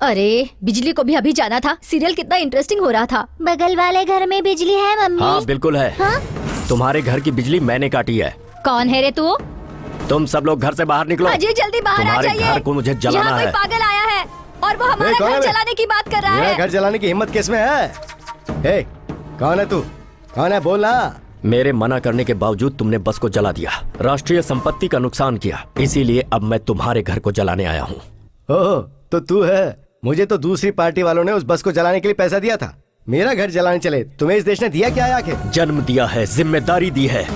अरे, बिजली को भी अभी जाना था। सीरियल कितना इंटरेस्टिंग हो रहा था। बगल वाले घर में बिजली है मम्मी? हाँ बिल्कुल है। हाँ? तुम्हारे घर की बिजली मैंने काटी है। कौन है रे तू? तुम सब लोग घर से बाहर निकलो। अजय जल्दी बाहर आ तुम्हारे जाइए। घर को मुझे जलाना यहाँ है। कोई पागल आया है और वो हमारा कौन घर है बे? जलाने की बात कर रहा मेरा है। घर जलाने की हिम्मत किसमें है? हे, कौन है तू? कौन है? बोलना। मेरे मना करने के बावजूद तुमने बस को जला दिया, राष्ट्रीय संपत्ति का नुकसान किया, इसीलिए अब मैं तुम्हारे घर को जलाने आया हूँ। ओह, तो तू है। मुझे तो दूसरी पार्टी वालों ने उस बस को जलाने के लिए पैसा दिया था। मेरा घर जलाने चले। तुम्हें इस देश ने दिया क्या है आखिर? जन्म दिया है, जिम्मेदारी दी है।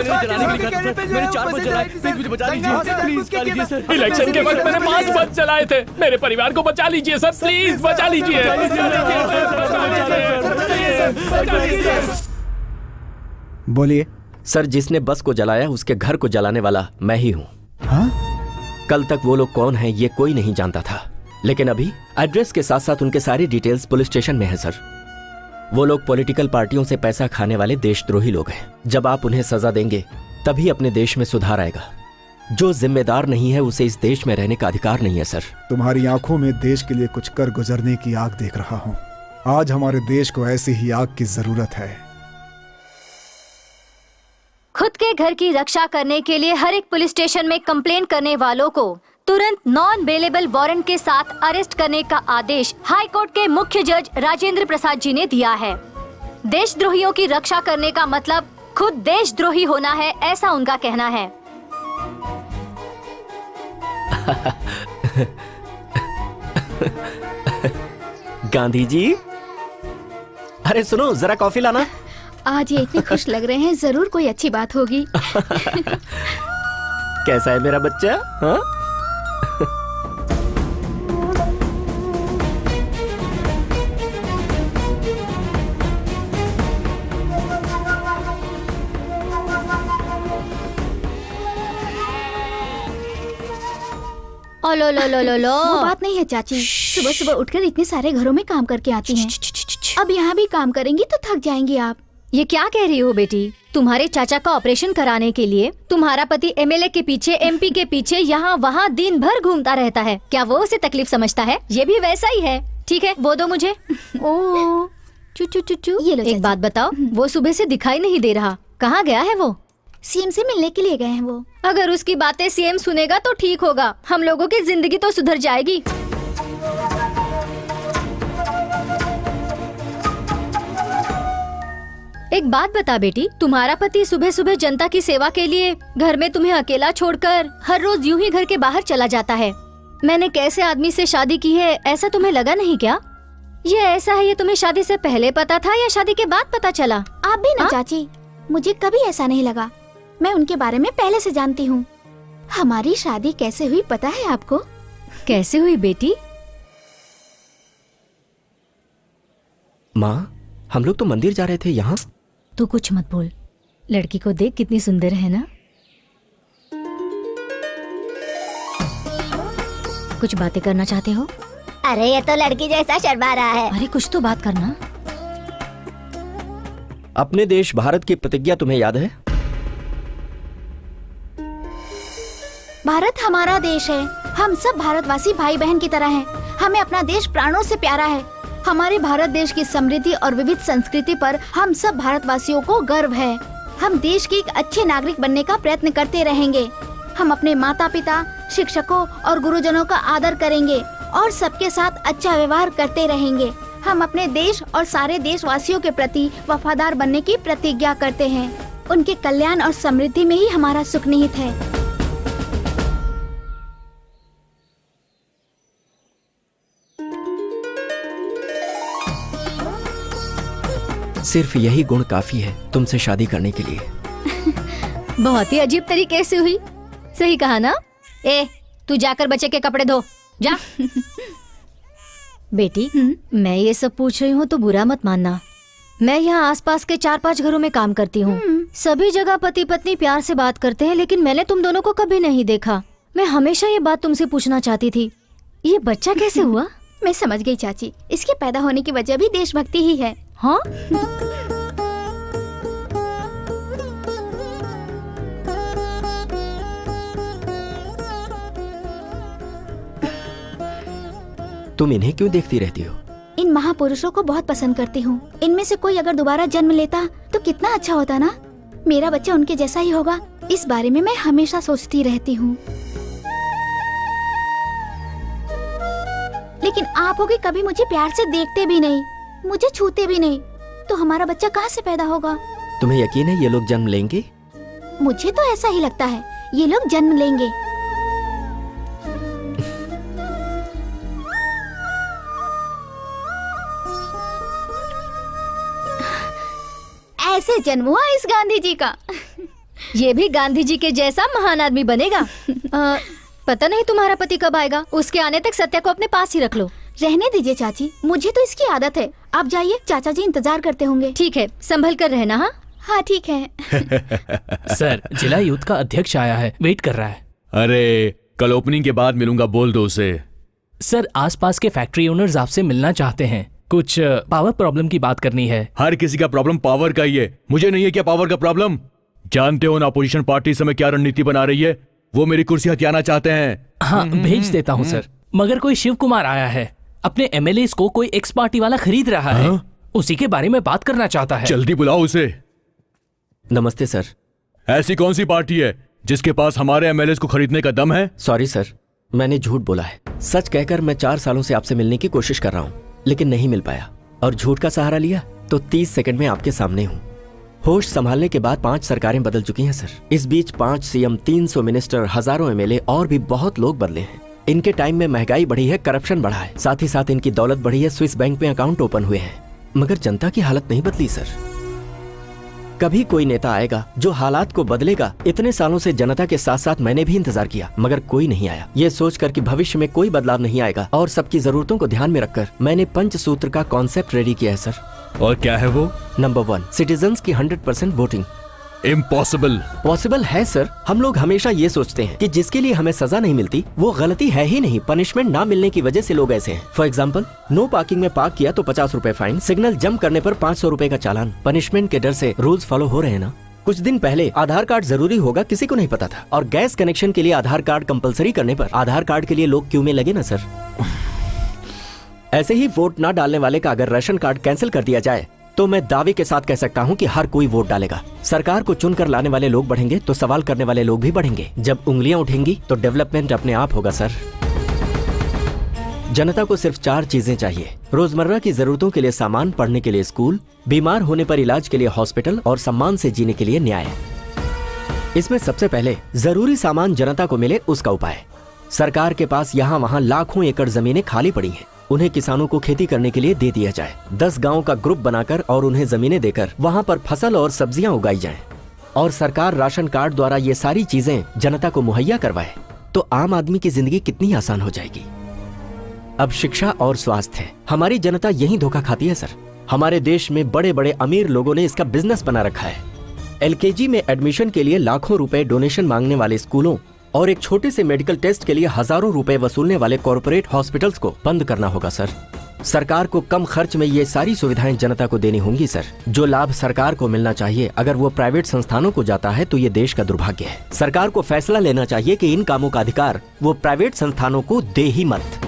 मैंने जलाने के लिए कहा था सर। मैंने 4 बजे जलाए। प्लीज मुझे बचा लीजिए, प्लीज बचा लीजिए सर। इलेक्शन के वक्त मैंने 5 बज जलाए थे। मेरे परिवार को बचा लीजिए सर, प्लीज बचा लीजिए। बोलिए। सर, जिसने बस को जलाया उसके घर को जलाने वाला मैं ही हूँ। हाँ? कल तक वो लोग कौन हैं ये कोई नहीं जानता था, लेकिन अभी एड्रेस के साथ साथ उनके सारी डिटेल्स पुलिस स्टेशन में है सर। वो लोग पॉलिटिकल पार्टियों से पैसा खाने वाले देशद्रोही लोग हैं। जब आप उन्हें सजा देंगे तभी अपने देश में सुधार आएगा। जो जिम्मेदार नहीं है उसे इस देश में रहने का अधिकार नहीं है सर। तुम्हारी आंखों में देश के लिए कुछ कर गुजरने की आग देख रहा हूँ। आज हमारे देश को ऐसी ही आग की जरूरत है। खुद के घर की रक्षा करने के लिए हर एक पुलिस स्टेशन में कंप्लेंट करने वालों को तुरंत नॉन बेलेबल वारंट के साथ अरेस्ट करने का आदेश हाई कोर्ट के मुख्य जज राजेंद्र प्रसाद जी ने दिया है। देशद्रोहियों की रक्षा करने का मतलब खुद देशद्रोही होना है, ऐसा उनका कहना है। गांधी जी, अरे सुनो जरा कॉफी लाना। आज ये इतने खुश लग रहे हैं, जरूर कोई अच्छी बात होगी। कैसा है मेरा बच्चा? हाँ? ओ लो लो लो लो लो। वो बात नहीं है चाची, सुबह सुबह उठकर इतने सारे घरों में काम करके आती हैं। अब यहाँ भी काम करेंगी तो थक जाएंगी आप। ये क्या कह रही हो बेटी? तुम्हारे चाचा का ऑपरेशन कराने के लिए तुम्हारा पति एमएलए के पीछे, एमपी के पीछे, यहाँ वहाँ दिन भर घूमता रहता है। क्या वो उसे तकलीफ समझता है? ये भी वैसा ही है। ठीक है, वो दो मुझे। ओ चू चू चू चू। ये लो एक बात बताओ, वो सुबह से दिखाई नहीं दे रहा, कहाँ गया है वो? सीएम से मिलने के लिए गए हैं वो। अगर उसकी बातें सीएम सुनेगा तो ठीक होगा, हम लोगों की जिंदगी तो सुधर जाएगी। एक बात बता बेटी, तुम्हारा पति सुबह सुबह जनता की सेवा के लिए घर में तुम्हें अकेला छोड़कर हर रोज यूं ही घर के बाहर चला जाता है। मैंने कैसे आदमी से शादी की है, ऐसा तुम्हें लगा नहीं क्या? ये ऐसा है, ये तुम्हें शादी से पहले पता था या शादी के बाद पता चला? आप भी ना चाची, मुझे कभी ऐसा नहीं लगा। मैं उनके बारे में पहले से जानती हूँ। हमारी शादी कैसे हुई पता है आपको? कैसे हुई बेटी? माँ, हम लोग तो मंदिर जा रहे थे। यहाँ तू कुछ मत बोल, लड़की को देख कितनी सुंदर है ना। कुछ बातें करना चाहते हो? अरे ये तो लड़की जैसा शर्मा रहा है। अरे कुछ तो बात करना। अपने देश भारत की प्रतिज्ञा तुम्हें याद है? भारत हमारा देश है। हम सब भारतवासी भाई बहन की तरह हैं। हमें अपना देश प्राणों से प्यारा है। हमारे भारत देश की समृद्धि और विविध संस्कृति पर हम सब भारतवासियों को गर्व है। हम देश के एक अच्छे नागरिक बनने का प्रयत्न करते रहेंगे। हम अपने माता पिता, शिक्षकों और गुरुजनों का आदर करेंगे और सबके साथ अच्छा व्यवहार करते रहेंगे। हम अपने देश और सारे देशवासियों के प्रति वफादार बनने की प्रतिज्ञा करते हैं। उनके कल्याण और समृद्धि में ही हमारा सुख निहित है। सिर्फ यही गुण काफी है तुमसे शादी करने के लिए। बहुत ही अजीब तरीके से हुई। सही कहा ना? ए, तू जाकर बच्चे के कपड़े धो, जा। बेटी, मैं ये सब पूछ रही हूँ तो बुरा मत मानना। मैं यहाँ आसपास के 4-5 घरों में काम करती हूँ। सभी जगह पति पत्नी प्यार से बात करते हैं, लेकिन मैंने तुम दोनों को कभी नहीं देखा। मैं हमेशा ये बात तुमसे पूछना चाहती थी, ये बच्चा कैसे हुआ? मैं समझ गई चाची, इसके पैदा होने की वजह भी देशभक्ति ही है। हाँ? तुम इन्हें क्यों देखती रहती हो? इन महापुरुषों को बहुत पसंद करती हूँ। इनमें से कोई अगर दोबारा जन्म लेता तो कितना अच्छा होता ना। मेरा बच्चा उनके जैसा ही होगा, इस बारे में मैं हमेशा सोचती रहती हूँ। लेकिन आप होगे कभी मुझे प्यार से देखते भी नहीं, मुझे छूते भी नहीं, तो हमारा बच्चा कहाँ से पैदा होगा? तुम्हें यकीन है ये लोग जन्म लेंगे? मुझे तो ऐसा ही लगता है, ये लोग जन्म लेंगे। ऐसे जन्म हुआ इस गांधी जी का। ये भी गांधी जी के जैसा महान आदमी बनेगा। पता नहीं तुम्हारा पति कब आएगा, उसके आने तक सत्या को अपने पास ही रख लो। रहने दीजिए चाची, मुझे तो इसकी आदत है। आप जाइए, चाचा जी इंतजार करते होंगे। ठीक है, संभल कर रहना। हाँ हाँ ठीक है। सर, जिला यूथ का अध्यक्ष आया है, वेट कर रहा है। अरे कल ओपनिंग के बाद मिलूंगा, बोल दो उसे। सर, आसपास के फैक्ट्री ओनर्स आपसे मिलना चाहते हैं, कुछ पावर प्रॉब्लम की बात करनी है। हर किसी का प्रॉब्लम पावर का ही है, मुझे नहीं है क्या पावर का प्रॉब्लम? जानते हो ना अपोजिशन पार्टी समय क्या रणनीति बना रही है? वो मेरी कुर्सी हथियाना चाहते हैं। हाँ, भेज देता हूँ सर। मगर कोई शिव कुमार आया है, अपने एमएलए को कोई एक्स पार्टी वाला खरीद रहा है। उसी के बारे में बात करना चाहता है। जल्दी बुलाओ उसे। नमस्ते सर। ऐसी कौन सी पार्टी है जिसके पास हमारे एमएलए को खरीदने का दम है? सॉरी सर, मैंने झूठ बोला है। सच कहकर मैं 4 सालों से आपसे मिलने की कोशिश कर रहा हूँ, लेकिन नहीं मिल पाया, और झूठ का सहारा लिया तो 30 सेकंड में आपके सामने हूँ। होश संभालने के बाद 5 सरकारें बदल चुकी हैं सर। इस बीच 5 सीएम, 300 मिनिस्टर, हजारों एमएलए और भी बहुत लोग बदले हैं। इनके टाइम में महंगाई बढ़ी है, करप्शन बढ़ा है, साथ ही साथ इनकी दौलत बढ़ी है, स्विस बैंक में अकाउंट ओपन हुए हैं, मगर जनता की हालत नहीं बदली सर। कभी कोई नेता आएगा जो हालात को बदलेगा। इतने सालों से जनता के साथ साथ मैंने भी इंतजार किया, मगर कोई नहीं आया। ये सोचकर कि भविष्य में कोई बदलाव नहीं आएगा और सबकी जरूरतों को ध्यान में रखकर मैंने पंचसूत्र का कॉन्सेप्ट रेडी किया है सर। और क्या है वो? नंबर 1, सिटीजन्स की 100% वोटिंग। इम्पॉसिबल। पॉसिबल है सर। हम लोग हमेशा ये सोचते हैं कि जिसके लिए हमें सजा नहीं मिलती वो गलती है ही नहीं, पनिशमेंट ना मिलने की वजह से लोग ऐसे हैं। फॉर एग्जाम्पल, नो पार्किंग में पार्क किया तो 50 रुपए फाइन, सिग्नल जंप करने पर 500 रुपए का चालान। पनिशमेंट के डर से रूल्स फॉलो हो रहे हैं ना? कुछ दिन पहले आधार कार्ड जरूरी होगा किसी को नहीं पता था, और गैस कनेक्शन के लिए आधार कार्ड कंपलसरी करने पर आधार कार्ड के लिए लोग क्यू में लगे ना सर। ऐसे ही वोट ना डालने वाले का अगर राशन कार्ड कैंसिल कर दिया जाए तो मैं दावे के साथ कह सकता हूं कि हर कोई वोट डालेगा। सरकार को चुनकर लाने वाले लोग बढ़ेंगे तो सवाल करने वाले लोग भी बढ़ेंगे। जब उंगलियां उठेंगी तो डेवलपमेंट अपने आप होगा सर। जनता को सिर्फ 4 चीजें चाहिए: रोजमर्रा की जरूरतों के लिए सामान, पढ़ने के लिए स्कूल, बीमार होने पर इलाज के लिए हॉस्पिटल और सम्मान से जीने के लिए न्याय। इसमें सबसे पहले जरूरी सामान जनता को मिले, उसका उपाय। सरकार के पास यहाँ वहाँ लाखों एकड़ जमीनें खाली पड़ी हैं, उन्हें किसानों को खेती करने के लिए दे दिया जाए। 10 गांव का ग्रुप बनाकर और उन्हें जमीनें देकर वहां पर फसल और सब्जियां उगाई जाएं, और सरकार राशन कार्ड द्वारा ये सारी चीजें जनता को मुहैया करवाए तो आम आदमी की जिंदगी कितनी आसान हो जाएगी। अब शिक्षा और स्वास्थ्य, हमारी जनता यही धोखा खाती है सर। हमारे देश में बड़े बड़े अमीर लोगों ने इसका बिजनेस बना रखा है। LKG में एडमिशन के लिए लाखों रुपए डोनेशन मांगने वाले स्कूलों और एक छोटे से मेडिकल टेस्ट के लिए हजारों रुपए वसूलने वाले कॉर्पोरेट हॉस्पिटल्स को बंद करना होगा सर। सरकार को कम खर्च में ये सारी सुविधाएं जनता को देनी होंगी सर। जो लाभ सरकार को मिलना चाहिए अगर वो प्राइवेट संस्थानों को जाता है तो ये देश का दुर्भाग्य है। सरकार को फैसला लेना चाहिए कि इन कामों का अधिकार वो प्राइवेट संस्थानों को दे ही मत।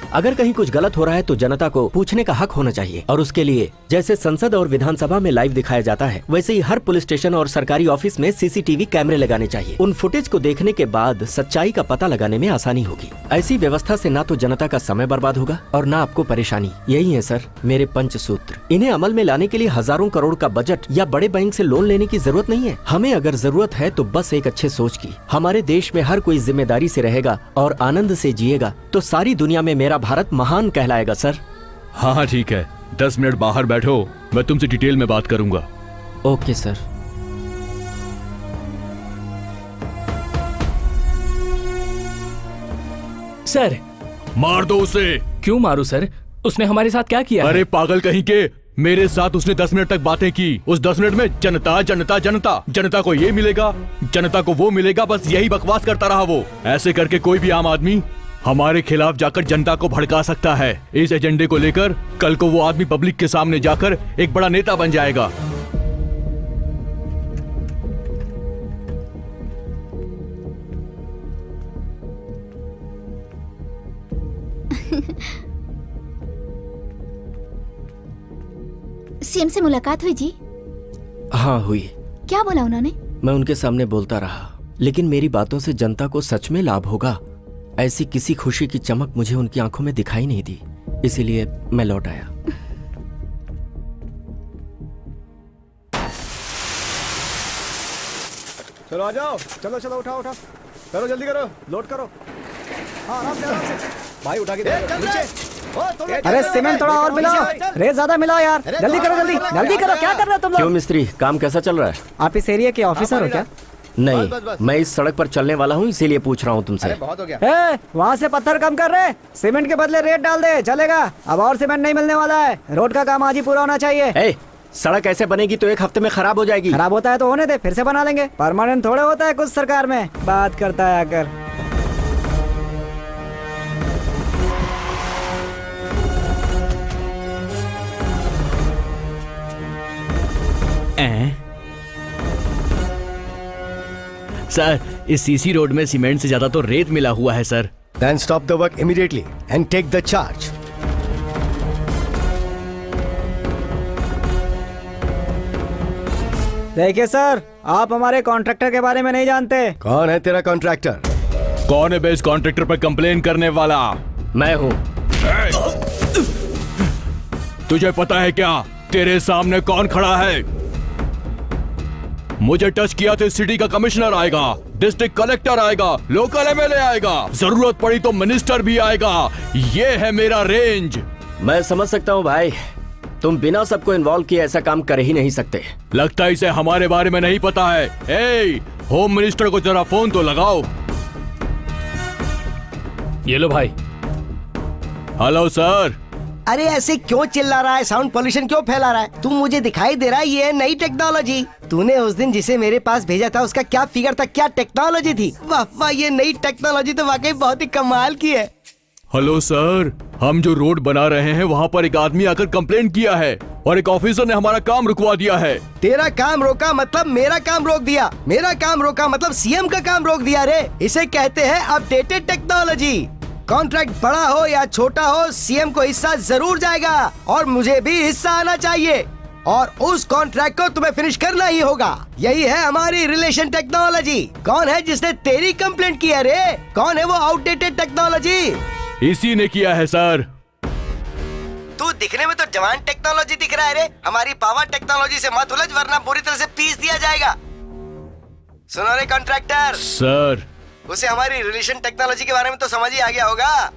अगर कहीं कुछ गलत हो रहा है तो जनता को पूछने का हक होना चाहिए, और उसके लिए जैसे संसद और विधानसभा में लाइव दिखाया जाता है वैसे ही हर पुलिस स्टेशन और सरकारी ऑफिस में CCTV कैमरे लगाने चाहिए। उन फुटेज को देखने के बाद सच्चाई का पता लगाने में आसानी होगी। ऐसी व्यवस्था से ना तो जनता का समय बर्बाद होगा और ना आपको परेशानी। यही है सर मेरे पंचसूत्र। इन्हें अमल में लाने के लिए हजारों करोड़ का बजट या बड़े बैंक से लोन लेने की जरूरत नहीं है। हमें अगर जरूरत है तो बस एक अच्छे सोच की। हमारे देश में हर कोई जिम्मेदारी से रहेगा और आनंद से जिएगा तो सारी दुनिया में मेरा भारत महान कहलाएगा सर। हाँ ठीक है, 10 मिनट बाहर बैठो, मैं तुमसे डिटेल में बात करूंगा। Okay sir. सर, मार दो उसे। क्यों मारू सर? उसने हमारे साथ क्या किया? अरे पागल कहीं के, मेरे साथ उसने 10 मिनट तक बातें की। उस 10 मिनट में जनता जनता जनता, जनता को ये मिलेगा, जनता को वो मिलेगा, बस यही बकवास करता रहा वो। ऐसे करके कोई भी आम आदमी हमारे खिलाफ जाकर जनता को भड़का सकता है। इस एजेंडे को लेकर कल को वो आदमी पब्लिक के सामने जाकर एक बड़ा नेता बन जाएगा। सीएम से मुलाकात हुई जी? हाँ हुई। क्या बोला उन्होंने? मैं उनके सामने बोलता रहा, लेकिन मेरी बातों से जनता को सच में लाभ होगा ऐसी किसी खुशी की चमक मुझे उनकी आंखों में दिखाई नहीं दी, इसीलिए मैं लौट आया। चलो आ जाओ, चलो चलो, उठाओ उठाओ, करो जल्दी करो, लोड करो। हाँ आराम से भाई, उठा के दे नीचे। अरे सीमेंट थोड़ा और मिलाओ, रेत ज्यादा मिलाओ यार, जल्दी करो जल्दी जल्दी करो। क्या कर रहे हो तुम क्यों लोग? मिस्त्री, काम कैसा चल रहा है? आप इस एरिया के ऑफिसर हो क्या? नहीं, मैं इस सड़क पर चलने वाला हूँ, इसीलिए पूछ रहा हूँ तुमसे। वहाँ से पत्थर कम कर रहे, सीमेंट के बदले रेत डाल दे, चलेगा? अब और सीमेंट नहीं मिलने वाला है, रोड का काम आज ही पूरा होना चाहिए। सड़क ऐसे बनेगी तो 1 हफ्ते में खराब हो जाएगी। खराब होता है तो होने दे, फिर से बना लेंगे। परमानेंट थोड़े होता है कुछ सरकार में, बात करता है आकर। सर, इस सीसी रोड में सीमेंट से ज्यादा तो रेत मिला हुआ है sir. Then stop the work immediately and take the charge. देखिए सर, आप हमारे कॉन्ट्रैक्टर के बारे में नहीं जानते। कौन है तेरा कॉन्ट्रैक्टर? कौन है बेस कॉन्ट्रैक्टर पर कंप्लेन करने वाला? मैं हूँ। तुझे पता है क्या तेरे सामने कौन खड़ा है? मुझे टच किया तो सिटी का कमिश्नर आएगा, डिस्ट्रिक्ट कलेक्टर आएगा, लोकल एमएलए आएगा, जरूरत पड़ी तो मिनिस्टर भी आएगा। ये है मेरा रेंज। मैं समझ सकता हूँ भाई, तुम बिना सबको इन्वॉल्व किए ऐसा काम कर ही नहीं सकते। लगता है इसे हमारे बारे में नहीं पता है। ए, होम मिनिस्टर को जरा फोन तो लगाओ। ये लो भाई। Hello sir. अरे ऐसे क्यों चिल्ला रहा है? साउंड पोल्यूशन क्यों फैला रहा है? तुम मुझे दिखाई दे रहा है ये है नई टेक्नोलॉजी। तूने उस दिन जिसे मेरे पास भेजा था उसका क्या फिगर था, क्या टेक्नोलॉजी थी? वाह वाह, ये नई टेक्नोलॉजी तो वाकई बहुत ही कमाल की है। हेलो सर, हम जो रोड बना रहे हैं वहाँ पर एक आदमी आकर कंप्लेंट किया है और एक ऑफिसर ने हमारा काम रुकवा दिया है। तेरा काम रोका मतलब मेरा काम रोक दिया, मेरा काम रोका मतलब सीएम का काम रोक दिया रे। इसे कहते हैं अपडेटेड टेक्नोलॉजी। कॉन्ट्रैक्ट बड़ा हो या छोटा हो, सीएम को हिस्सा जरूर जाएगा और मुझे भी हिस्सा आना चाहिए और उस कॉन्ट्रैक्ट को तुम्हें फिनिश करना ही होगा। यही है हमारी रिलेशन टेक्नोलॉजी। कौन है जिसने तेरी कंप्लेंट की है रे? कौन है वो आउटडेटेड टेक्नोलॉजी? इसी ने किया है सर। तू दिखने में तो जवान टेक्नोलॉजी दिख रहा है रे। हमारी पावर टेक्नोलॉजी से मत उलझ वरना बुरी तरह से पीस दिया जाएगा। सुनो रे कॉन्ट्रैक्टर। सर, उसे हमारी रिलेशन टेक्नोलॉजी के बारे में तो समझ ही आ गया होगा।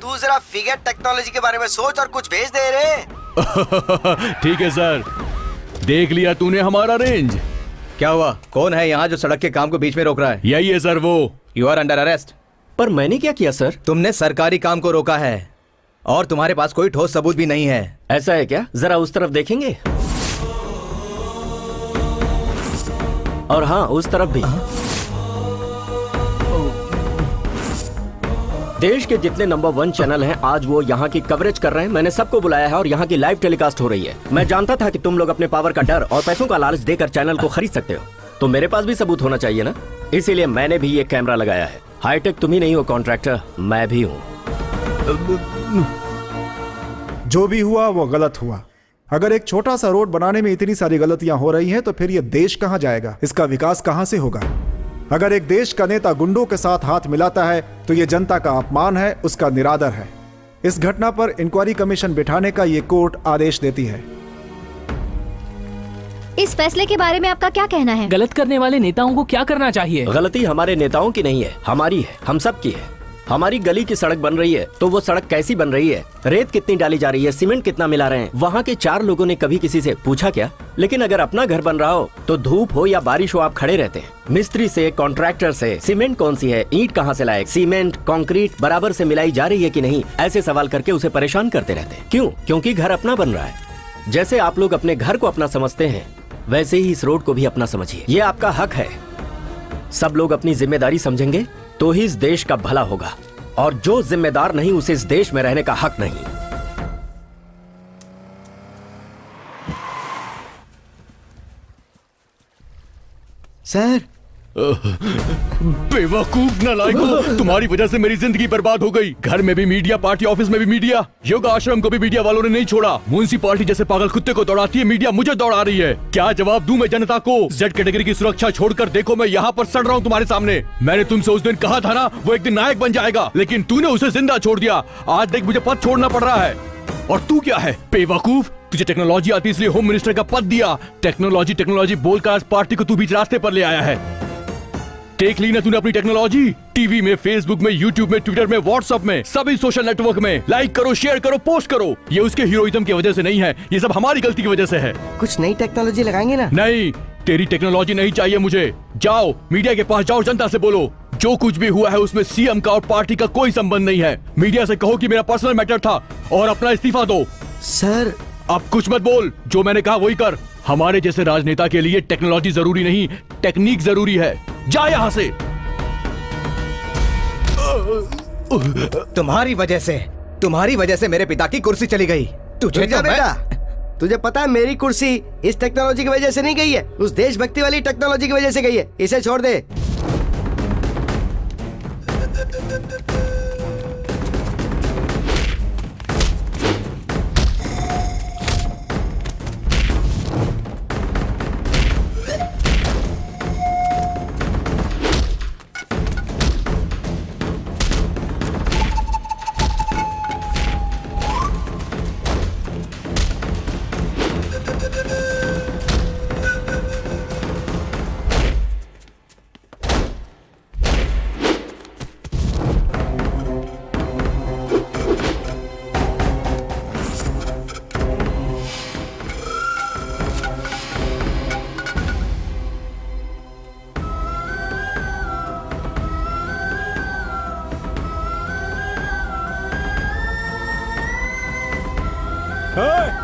तू जरा फिगर टेक्नोलॉजी के बारे में सोच और कुछ भेज दे रे। ठीक है सर, देख लिया तूने हमारा रेंज। क्या हुआ? कौन है यहाँ जो सड़क के काम को बीच में रोक रहा है? यही है सर वो। You are under arrest. पर मैंने क्या किया सर? तुमने सरकारी काम को रोका है और तुम्हारे पास कोई ठोस सबूत भी नहीं है। ऐसा है क्या? जरा उस तरफ देखेंगे। और हाँ, उस तरफ भी। देश के जितने नंबर 1 चैनल हैं आज वो यहाँ की कवरेज कर रहे हैं। मैंने सबको बुलाया है और यहाँ की लाइव टेलीकास्ट हो रही है। मैं जानता था कि तुम लोग अपने पावर का डर और पैसों का लालच देकर चैनल को खरीद सकते हो, तो मेरे पास भी सबूत होना चाहिए ना। इसीलिए मैंने भी ये कैमरा लगाया है। हाईटेक तुम ही नहीं हो कॉन्ट्रैक्टर, मैं भी हूँ। जो भी हुआ वो गलत हुआ। अगर एक छोटा सा रोड बनाने में इतनी सारी गलतियां हो रही हैं तो फिर ये देश कहां जाएगा? इसका विकास कहां से होगा? अगर एक देश का नेता गुंडों के साथ हाथ मिलाता है तो ये जनता का अपमान है, उसका निरादर है। इस घटना पर इंक्वायरी कमीशन बिठाने का ये कोर्ट आदेश देती है। इस फैसले के बारे में आपका क्या कहना है? गलत करने वाले नेताओं को क्या करना चाहिए? गलती हमारे नेताओं की नहीं है, हमारी है, हम सब की है। हमारी गली की सड़क बन रही है तो वो सड़क कैसी बन रही है, रेत कितनी डाली जा रही है, सीमेंट कितना मिला रहे हैं, वहाँ के 4 लोगों ने कभी किसी से पूछा क्या? लेकिन अगर अपना घर बन रहा हो तो धूप हो या बारिश हो आप खड़े रहते हैं। मिस्त्री से, कॉन्ट्रैक्टर से सीमेंट कौन सी है, ईंट कहाँ से लाए, सीमेंट कंक्रीट बराबर से मिलाई जा रही है कि नहीं, ऐसे सवाल करके उसे परेशान करते रहते हैं। क्यों? क्योंकि घर अपना बन रहा है। जैसे आप लोग अपने घर को अपना समझते हैं वैसे ही इस रोड को भी अपना समझिए। ये आपका हक है। सब लोग अपनी जिम्मेदारी समझेंगे तो ही इस देश का भला होगा, और जो जिम्मेदार नहीं उसे इस देश में रहने का हक नहीं। सर। बेवकूफ नालायकों, तुम्हारी वजह से मेरी जिंदगी बर्बाद हो गई। घर में भी मीडिया, पार्टी ऑफिस में भी मीडिया, योगा आश्रम को भी मीडिया वालों ने नहीं छोड़ा। म्युनिसिपैलिटी जैसे पागल कुत्ते को दौड़ाती है मीडिया, मुझे दौड़ा रही है। क्या जवाब दूं मैं जनता को? जेड कैटेगरी की सुरक्षा छोड़कर देखो मैं यहाँ पर सड़ रहा हूँ तुम्हारे सामने। मैंने तुमसे उस दिन कहा था ना वो एक दिन नायक बन जाएगा, लेकिन तूने उसे जिंदा छोड़ दिया। आज देख मुझे पद छोड़ना पड़ रहा है। और तू क्या है बेवकूफ? तुझे टेक्नोलॉजी आती इसलिए होम मिनिस्टर का पद दिया। टेक्नोलॉजी टेक्नोलॉजी बोलकर आज पार्टी को तू बीच रास्ते पर ले आया है। देख ली ना तूने अपनी टेक्नोलॉजी? टीवी में, फेसबुक में, यूट्यूब में, ट्विटर में, व्हाट्सएप में, सभी सोशल नेटवर्क में लाइक करो, शेयर करो, पोस्ट करो। ये उसके हीरोइज्म की वजह से नहीं है, ये सब हमारी गलती की वजह से है। कुछ नई टेक्नोलॉजी लगाएंगे ना? नहीं, तेरी टेक्नोलॉजी नहीं चाहिए मुझे। जाओ मीडिया के पास जाओ, जनता से बोलो जो कुछ भी हुआ है उसमें सीएम का और पार्टी का कोई संबंध नहीं है। मीडिया से कहो कि मेरा पर्सनल मैटर था और अपना इस्तीफा दो। सर अब कुछ मत बोल, जो मैंने कहा वही कर। हमारे जैसे राजनेता के लिए टेक्नोलॉजी जरूरी नहीं, टेक्निक जरूरी है। जा यहाँ से। तुम्हारी वजह से मेरे पिता की कुर्सी चली गई। तुझे रुक जा बेटा, तुझे पता है मेरी कुर्सी इस टेक्नोलॉजी की वजह से नहीं गई है, उस देशभक्ति वाली टेक्नोलॉजी की वजह से गई है। इसे छोड़ दे।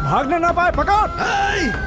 भागने ना पाए, पकड़।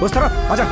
उस तरफ आजा।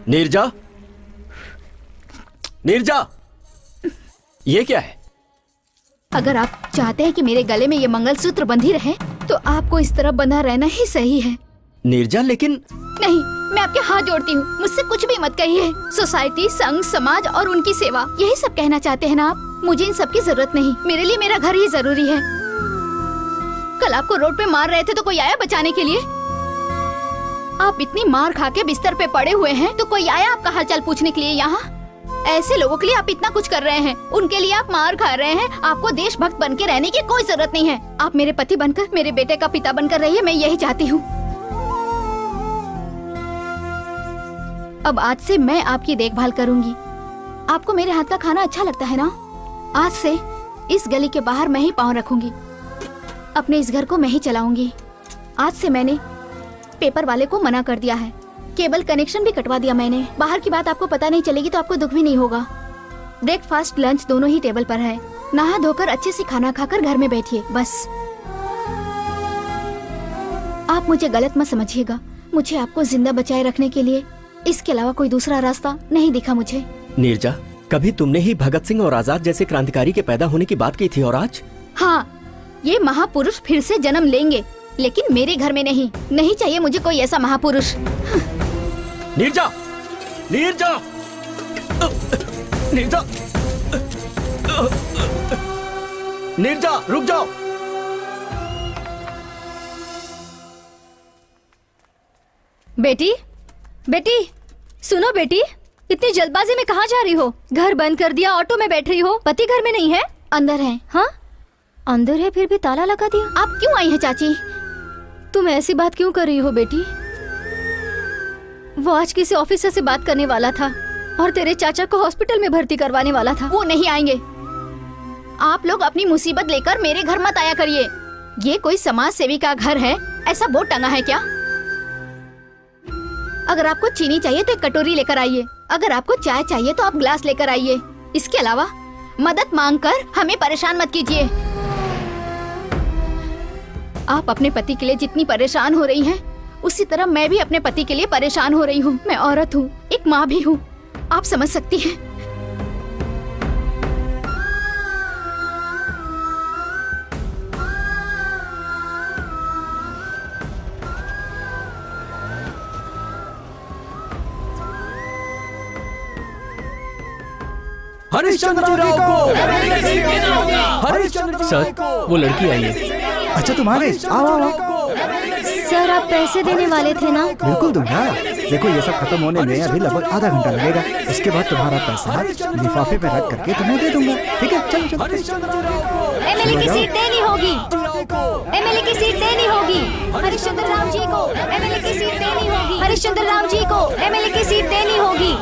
नीरजा, नीरजा, ये क्या है? अगर आप चाहते हैं कि मेरे गले में ये मंगलसूत्र बंधी रहे तो आपको इस तरह बंधा रहना ही सही है। नीरजा, लेकिन नहीं, मैं आपके हाथ जोड़ती हूँ, मुझसे कुछ भी मत कहिए। सोसाइटी, संघ, समाज और उनकी सेवा, यही सब कहना चाहते हैं ना आप? मुझे इन सब की जरूरत नहीं, मेरे लिए मेरा घर ही जरूरी है। कल आपको रोड पे मार रहे थे तो कोई आया बचाने के लिए? आप इतनी मार खा के बिस्तर पे पड़े हुए हैं तो कोई आया आपका हालचाल पूछने के लिए यहाँ? ऐसे लोगों के लिए आप इतना कुछ कर रहे हैं, उनके लिए आप मार खा रहे हैं। आपको देशभक्त बन के रहने की कोई जरूरत नहीं है। आप मेरे पति बनकर, मेरे बेटे का पिता बनकर रहिए, मैं यही चाहती हूँ। अब आज से मैं आपकी देखभाल करूंगी। आपको मेरे हाथ का खाना अच्छा लगता है ना? आज से इस गली के बाहर मैं ही पाँव रखूंगी, अपने इस घर को मैं ही चलाऊंगी। आज से मैंने पेपर वाले को मना कर दिया है, केबल कनेक्शन भी कटवा दिया मैंने। बाहर की बात आपको पता नहीं चलेगी तो आपको दुख भी नहीं होगा। ब्रेकफास्ट, लंच दोनों ही टेबल पर है। नहा धोकर अच्छे से खाना खाकर घर में बैठिए बस। आप मुझे गलत मत समझिएगा, मुझे आपको जिंदा बचाए रखने के लिए इसके अलावा कोई दूसरा रास्ता नहीं दिखा मुझे। नीरजा, कभी तुमने ही भगत सिंह और आजाद जैसे क्रांतिकारी के पैदा होने की बात की थी, और आज? हाँ, ये महापुरुष फिर से जन्म लेंगे, लेकिन मेरे घर में नहीं। नहीं चाहिए मुझे कोई ऐसा महापुरुष। नीरजा, नीरजा, नीरजा, नीरजा, रुक जाओ। बेटी, बेटी, सुनो बेटी, इतनी जल्दबाजी में कहाँ जा रही हो? घर बंद कर दिया, ऑटो में बैठ रही हो, पति घर में नहीं है? अंदर है। हाँ, अंदर है, फिर भी ताला लगा दिया। आप क्यों आई हैं चाची? तुम ऐसी बात क्यों कर रही हो बेटी? वो आज किसी ऑफिसर से बात करने वाला था और तेरे चाचा को हॉस्पिटल में भर्ती करवाने वाला था। वो नहीं आएंगे। आप लोग अपनी मुसीबत लेकर मेरे घर मत आया करिए। ये कोई समाज सेवी का घर है, ऐसा बोर्ड टंगा है क्या? अगर आपको चीनी चाहिए तो एक कटोरी लेकर आइए, अगर आपको चाय चाहिए तो आप ग्लास लेकर आइए। इसके अलावा मदद मांगकर हमें परेशान मत कीजिए। आप अपने पति के लिए जितनी परेशान हो रही हैं, उसी तरह मैं भी अपने पति के लिए परेशान हो रही हूँ। मैं औरत हूँ, एक माँ भी हूँ, आप समझ सकती हैं। हरिश्चंद्र राव को, हरिश्चंद्र सर, वो लड़की आई है। अच्छा तुम आ गए, आओ आओ आओ। सर, आप पैसे देने वाले थे ना? बिल्कुल दूंगा। देखो ये सब खत्म होने में अभी लगभग आधा घंटा लगेगा। उसके बाद तुम्हारा पैसा लिफाफे में रख करके तुम्हें दे दूंगा। ठीक है, चलो चलो। एमएलए की सीट देनी होगी, एमएलए की सीट देनी होगी। हरिश्चंद्र राव जी को एमएलए की सीट देनी होगी। हरिश्चंद्र राव जी को एमएलए की सीट देनी होगी।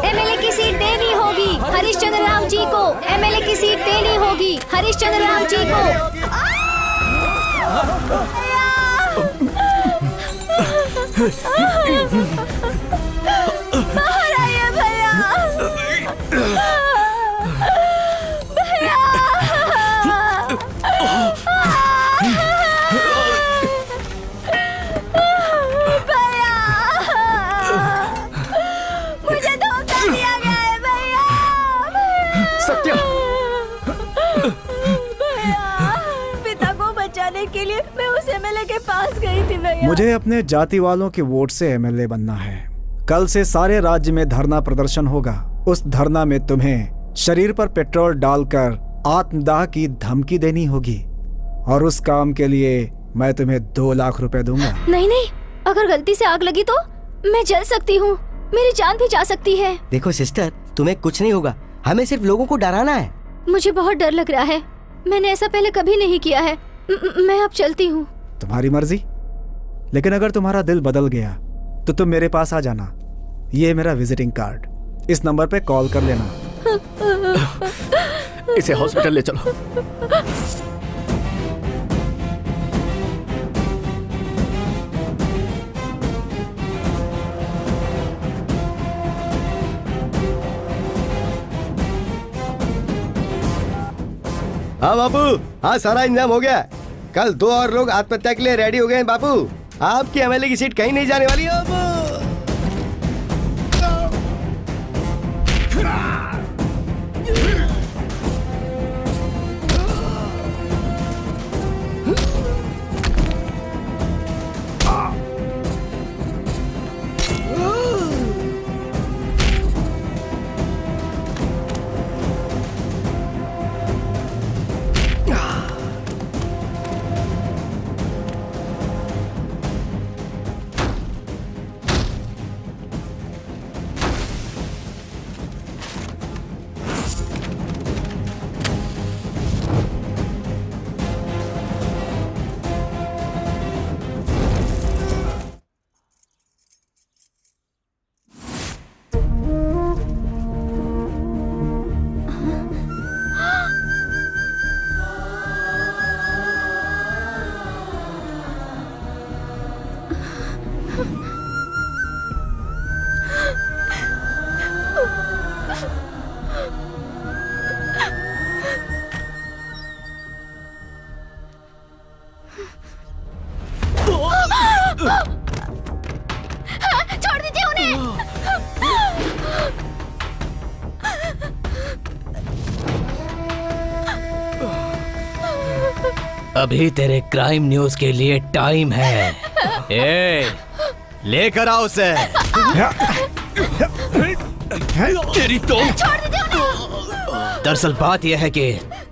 एमएलए की सीट देनी होगी। हरिश्चंद्र राव जी को एमएलए की सीट देनी होगी। हरिश्चंद्र राव जी को। बाहर आइए भैया, भैया। मुझे धोखा दिया गया है भैया। सत्या, पिता को बचाने के लिए मैं उस एमएलए के पास गई थी भैया। मुझे अपने जाति वालों के वोट से एमएलए बनना है। कल से सारे राज्य में धरना प्रदर्शन होगा। उस धरना में तुम्हें शरीर पर पेट्रोल डालकर आत्मदाह की धमकी देनी होगी, और उस काम के लिए मैं तुम्हें 2 लाख रुपए दूंगा। नहीं नहीं, अगर गलती से आग लगी तो मैं जल सकती हूँ, मेरी जान भी जा सकती है। देखो सिस्टर, तुम्हें कुछ नहीं होगा, हमें सिर्फ लोगों को डराना है। मुझे बहुत डर लग रहा है, मैंने ऐसा पहले कभी नहीं किया है। मैं अब चलती हूँ। तुम्हारी मर्जी, लेकिन अगर तुम्हारा दिल बदल गया तो तुम मेरे पास आ जाना। ये है मेरा विजिटिंग कार्ड, इस नंबर पे कॉल कर लेना। इसे हॉस्पिटल ले चलो। हाँ बापू, हाँ सारा इंतजाम हो गया। कल 2 और लोग आत्महत्या के लिए रेडी हो गए हैं बापू। आपकी एमएलए की सीट कहीं नहीं जाने वाली है बापू। अभी तेरे क्राइम न्यूज के लिए टाइम है। ए, लेकर आओ उसे। तेरी तो दरअसल बात यह है कि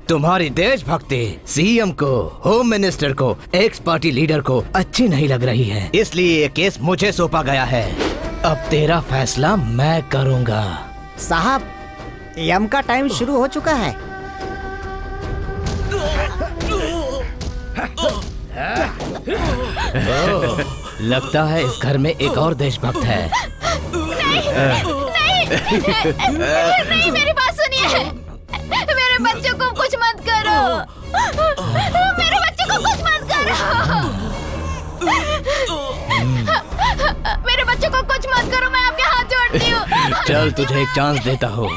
तुम्हारी देशभक्ति सीएम को, होम मिनिस्टर को, एक्स पार्टी लीडर को अच्छी नहीं लग रही है, इसलिए ये केस मुझे सौंपा गया है। अब तेरा फैसला मैं करूंगा। साहब, यम का टाइम शुरू हो चुका है। लगता है इस घर में एक और देशभक्त है। नहीं, मेरी बात सुनिए। मेरे बच्चों को कुछ मत करो। मेरे बच्चों को कुछ मत करो। मेरे बच्चों को कुछ मत करो, मैं आपके हाथ जोड़ती हूँ। चल तुझे एक चांस देता हूँ।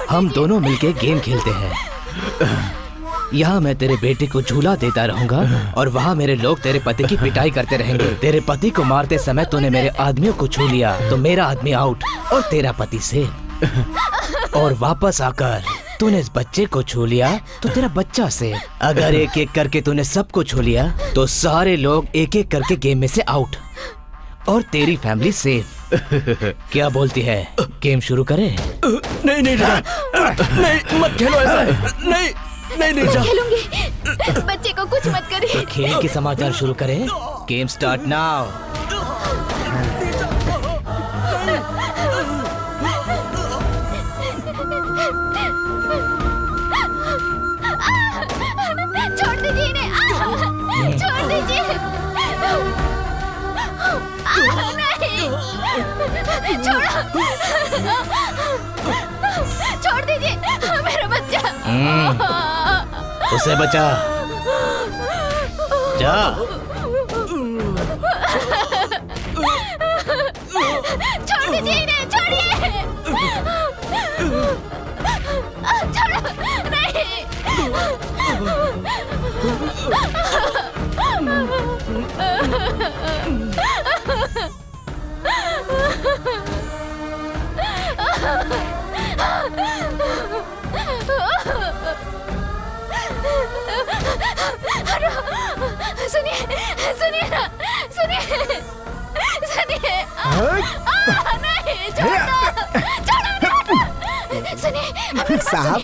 हम दोनों मिलके गेम खेलते हैं। यहाँ मैं तेरे बेटे को झूला देता रहूंगा और वहाँ मेरे लोग तेरे पति की पिटाई करते रहेंगे। तेरे पति को मारते समय तूने मेरे आदमियों को छू लिया तो मेरा आदमी आउट और तेरा पति सेफ। और वापस आकर तूने इस बच्चे को छू लिया तो तेरा बच्चा सेफ। अगर एक एक करके तूने सबको छू लिया तो सारे लोग एक एक करके गेम में से आउट और तेरी फैमिली सेफ। क्या बोलती है, गेम शुरू करें? नहीं नहीं नहीं, मत खेलो ऐसा। नहीं नहीं नहीं जा। खेलूंगी। बच्चे को कुछ मत करिए। तो खेल के समाचार शुरू करें। Game start now. छोड़ दीजिए इन्हें। छोड़ दीजिए। नहीं, छोड़ो। छोड़ दीजिए मेरा बच्चा। उसे बचा। जा। छोड़ दीजिए इन्हें, छोड़िए। छोड़ो। नहीं। सुनिए, सुनिए ना, सुनिए, सुनिए। नहीं, छोड़ो, छोड़ो। सुनिए साहब,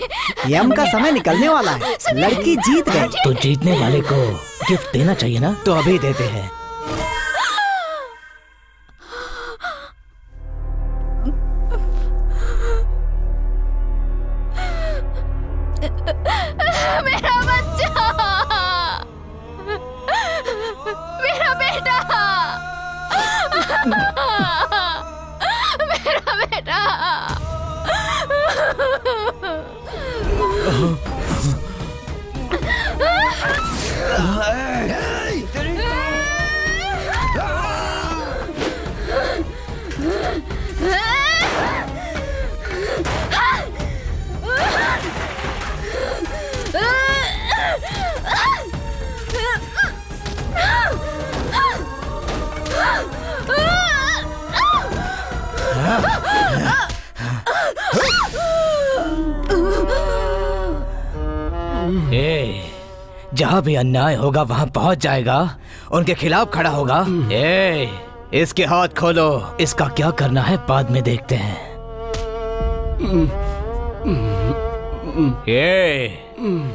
यम का समय निकलने वाला है। लड़की जीत गई। तो जीतने वाले को गिफ्ट देना चाहिए ना, तो अभी देते हैं। मेरा बच्चा, मेरा बेटा, मेरा बेटा। जहाँ भी अन्याय होगा वहाँ पहुँच जाएगा, उनके खिलाफ खड़ा होगा। इसके हाथ खोलो। इसका क्या करना है बाद में देखते हैं।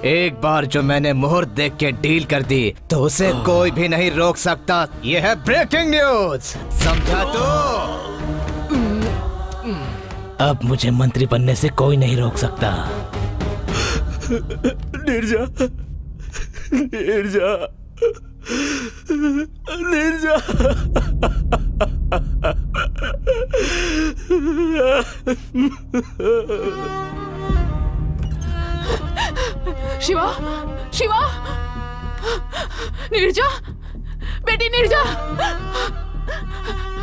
एक बार जो मैंने मुहूर्त देख के डील कर दी तो उसे कोई भी नहीं रोक सकता। ये है ब्रेकिंग न्यूज, समझा तो? अब मुझे मंत्री बनने से कोई नहीं रोक सकता। निर्जा, निर्जा, निर्जा। शिवा, शिवा, निर्जा, बेटी निर्जा,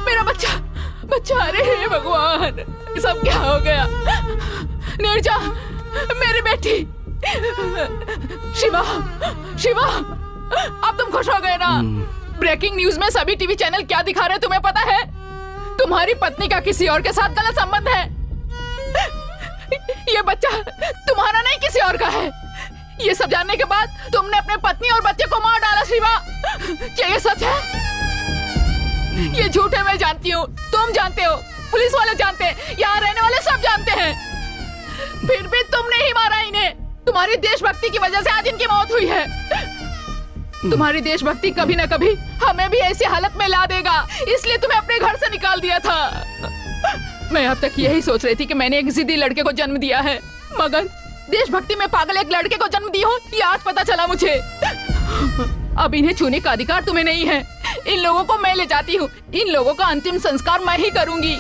मेरा बच्चा, बच्चा। अरे हे भगवान, सब क्या हो गया? निर्जा, मेरी बेटी। शिवा, शिवा, अब तुम खुश हो गए ना? ब्रेकिंग न्यूज में सभी टीवी चैनल क्या दिखा रहे तुम्हें पता है? तुम्हारी पत्नी का किसी और के साथ गलत संबंध है। ये बच्चा तुम्हारा नहीं किसी और का है। ये सब जानने के बाद तुमने अपने पत्नी और बच्चे को मार डाला शिवा। क्या ये सच है? ये झूठ है, मैं जानती हूँ, तुम जानते हो, पुलिस वाले जानते हैं, यहाँ रहने वाले सब जानते हैं। फिर भी तुमने ही मारा इन्हें। तुम्हारी देशभक्ति की वजह से आज इनकी मौत हुई है। तुम्हारी देशभक्ति कभी न कभी हमें भी ऐसी हालत में ला देगा, इसलिए तुम्हें अपने घर से निकाल दिया था। मैं अब तक यही सोच रही थी कि मैंने एक जिद्दी लड़के को जन्म दिया है, मगर देशभक्ति में पागल एक लड़के को जन्म दी हूँ, ये आज पता चला मुझे। अब इन्हें छूने का अधिकार तुम्हें नहीं है। इन लोगों को मैं ले जाती हूँ, इन लोगों का अंतिम संस्कार मैं ही करूंगी।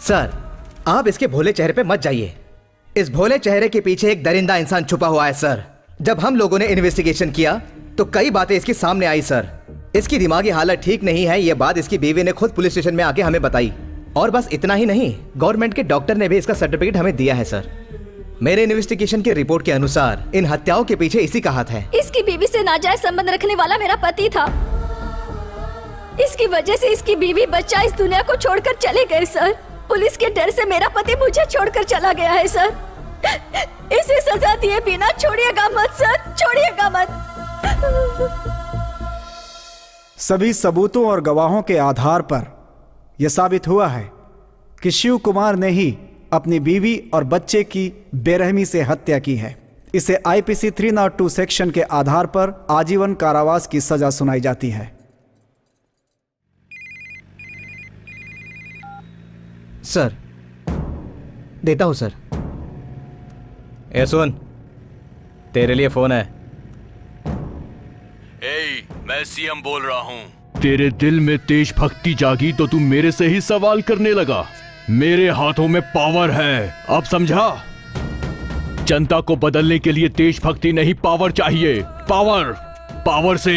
सर, आप इसके भोले चेहरे पे मत जाइए। इस भोले चेहरे के पीछे एक दरिंदा इंसान छुपा हुआ है सर। जब हम लोगों ने इन्वेस्टिगेशन किया तो कई बातें इसके सामने आई सर। इसकी दिमागी हालत ठीक नहीं है, ये बात इसकी बीवी ने खुद पुलिस स्टेशन में आके हमें बताई। और बस इतना ही नहीं, गवर्नमेंट के डॉक्टर ने भी इसका सर्टिफिकेट हमें दिया है सर। मेरे इन्वेस्टिगेशन की रिपोर्ट के अनुसार इन हत्याओं के पीछे इसी का हाथ है। इसकी बीवी से नाजायज संबंध रखने वाला मेरा पति था। इसकी वजह से इसकी बीवी बच्चा इस दुनिया को छोड़कर चले गए सर। पुलिस के डर से मेरा पति मुझे छोड़कर चला गया है सर। इसे सजा दिए बिना छोड़िएगा मत सर, छोड़िएगा मत। सभी सबूतों और गवाहों के आधार पर यह साबित हुआ है कि शिव कुमार ने ही अपनी बीवी और बच्चे की बेरहमी से हत्या की है। इसे आईपीसी 302 सेक्शन के आधार पर आजीवन कारावास की सजा सुनाई जाती है। सर, देता हूं सर। ए सुन, तेरे लिए फोन है। मैं सीएम बोल रहा हूं। तेरे दिल में देशभक्ति जागी तो तू मेरे से ही सवाल करने लगा। मेरे हाथों में पावर है, अब समझा? जनता को बदलने के लिए देशभक्ति नहीं, पावर चाहिए। पावर से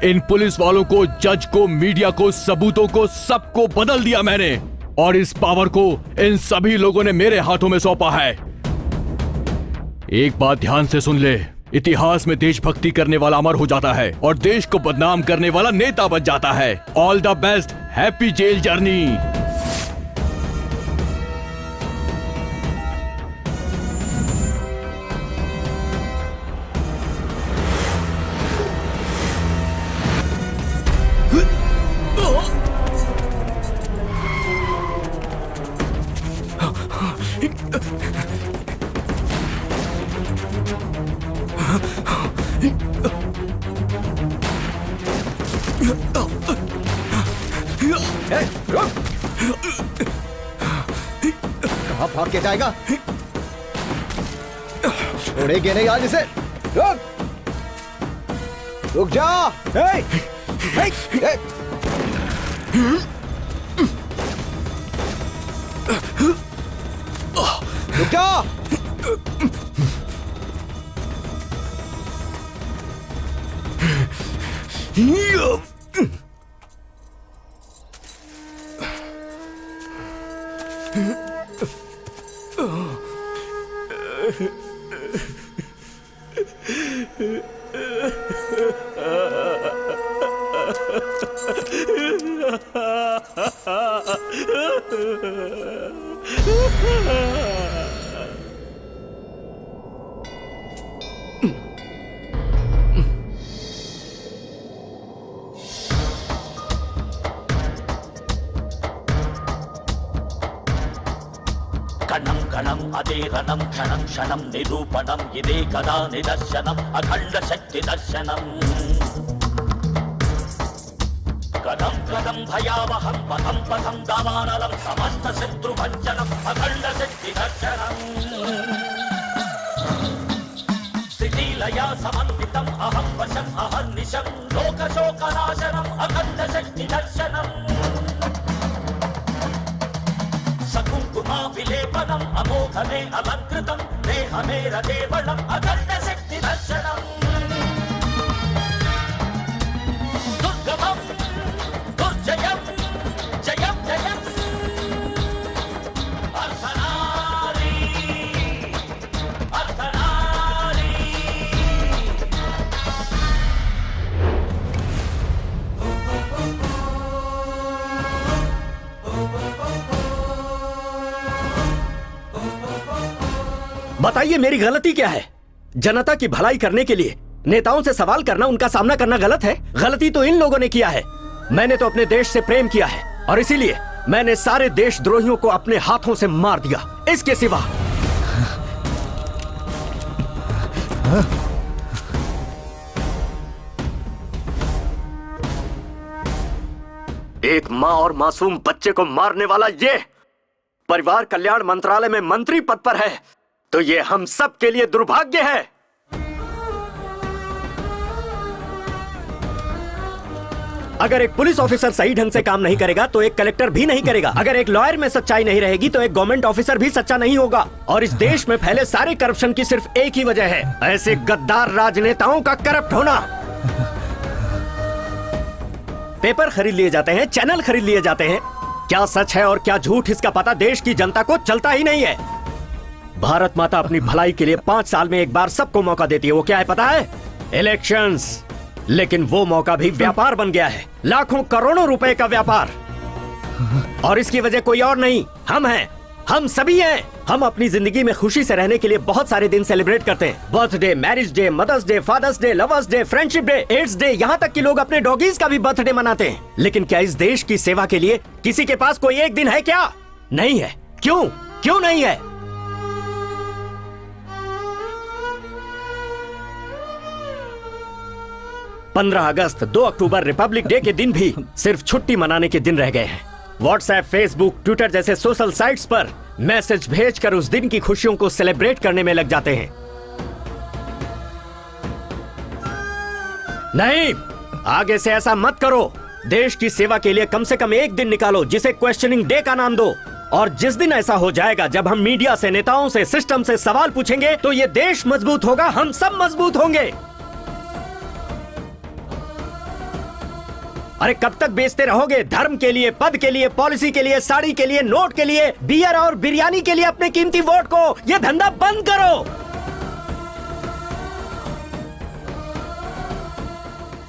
इन पुलिस वालों को, जज को, मीडिया को, सबूतों को, सबको बदल दिया मैंने। और इस पावर को इन सभी लोगों ने मेरे हाथों में सौंपा है। एक बात ध्यान से सुन ले, इतिहास में देशभक्ति करने वाला अमर हो जाता है और देश को बदनाम करने वाला नेता बन जाता है। All the best, happy jail journey. कहाँ भाग के जाएगा? छोड़ेगे नहीं आज इसे। रुक जा। रुक जा। కణం కణం అదే రణం క్షణం క్షణం నిరూపణం ఇదే కదా నిదర్శనం అఖండ శక్తి దర్శనం కదం కదం భయావహం పథం పథం దావానలం సమస్త శత్రు భంజనం అఖండ శక్తి దర్శనం స్థితిలయా సమన్వితం అహం వశం అహర్నిశం లోక శోకనాశనం అఖండ శక్తి దర్శనం సకుంకుమా విలేపనం అమోఘమే అలంకృతం దేహమే రదేవళం అఖండ శక్తి దర్శనం बताइए मेरी गलती क्या है? जनता की भलाई करने के लिए नेताओं से सवाल करना, उनका सामना करना गलत है? गलती तो इन लोगों ने किया है। मैंने तो अपने देश से प्रेम किया है और इसीलिए मैंने सारे देशद्रोहियों को अपने हाथों से मार दिया। इसके सिवा एक माँ और मासूम बच्चे को मारने वाला ये परिवार कल्याण मंत्रालय में मंत्री पद पर है, तो ये हम सब के लिए दुर्भाग्य है। अगर एक पुलिस ऑफिसर सही ढंग से काम नहीं करेगा तो एक कलेक्टर भी नहीं करेगा। अगर एक लॉयर में सच्चाई नहीं रहेगी तो एक गवर्नमेंट ऑफिसर भी सच्चा नहीं होगा। और इस देश में फैले सारे करप्शन की सिर्फ एक ही वजह है, ऐसे गद्दार राजनेताओं का करप्ट होना। पेपर खरीद लिए जाते हैं, चैनल खरीद लिए जाते हैं, क्या सच है और क्या झूठ इसका पता देश की जनता को चलता ही नहीं है। भारत माता अपनी भलाई के लिए 5 साल में एक बार सबको मौका देती है। वो क्या है पता है? इलेक्शंस। लेकिन वो मौका भी व्यापार बन गया है, लाखों करोड़ों रुपए का व्यापार। और इसकी वजह कोई और नहीं, हम हैं, हम सभी हैं। हम अपनी जिंदगी में खुशी से रहने के लिए बहुत सारे दिन सेलिब्रेट करते हैं। Birthday, marriage day, mother's day, father's day, lovers day, friendship day, AIDS day, यहाँ तक कि लोग अपने डॉगीज का भी बर्थडे मनाते हैं। लेकिन क्या इस देश की सेवा के लिए किसी के पास कोई एक दिन है क्या? नहीं है। क्यों? क्यों नहीं है? अगस्त 2 अक्टूबर रिपब्लिक डे के दिन भी सिर्फ छुट्टी मनाने के दिन रह गए हैं। व्हाट्सएप, फेसबुक, ट्विटर जैसे सोशल साइट्स पर मैसेज भेजकर उस दिन की खुशियों को सेलिब्रेट करने में लग जाते हैं। नहीं, आगे से ऐसा मत करो। देश की सेवा के लिए कम से कम एक दिन निकालो जिसे क्वेश्चनिंग डे का नाम दो। और जिस दिन ऐसा हो जाएगा जब हम मीडिया से, नेताओं से, सिस्टम से सवाल पूछेंगे तो ये देश मजबूत होगा, हम सब मजबूत होंगे। अरे कब तक बेचते रहोगे धर्म के लिए, पद के लिए, पॉलिसी के लिए, साड़ी के लिए, नोट के लिए, बियर और बिरयानी के लिए अपने कीमती वोट को? ये धंधा बंद करो।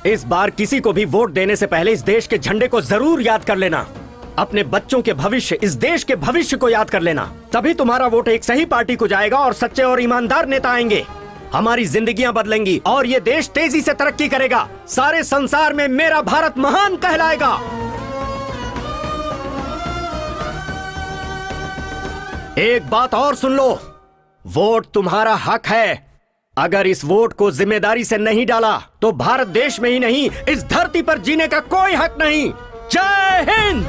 इस बार किसी को भी वोट देने से पहले इस देश के झंडे को जरूर याद कर लेना। अपने बच्चों के भविष्य, इस देश के भविष्य को याद कर लेना। तभी तुम्हारा वोट एक सही पार्टी को जाएगा और सच्चे और ईमानदार नेता आएंगे। हमारी जिंदगियां बदलेंगी और ये देश तेजी से तरक्की करेगा। सारे संसार में मेरा भारत महान कहलाएगा। एक बात और सुन लो, वोट तुम्हारा हक है। अगर इस वोट को जिम्मेदारी से नहीं डाला तो भारत देश में ही नहीं, इस धरती पर जीने का कोई हक नहीं। जय हिंद।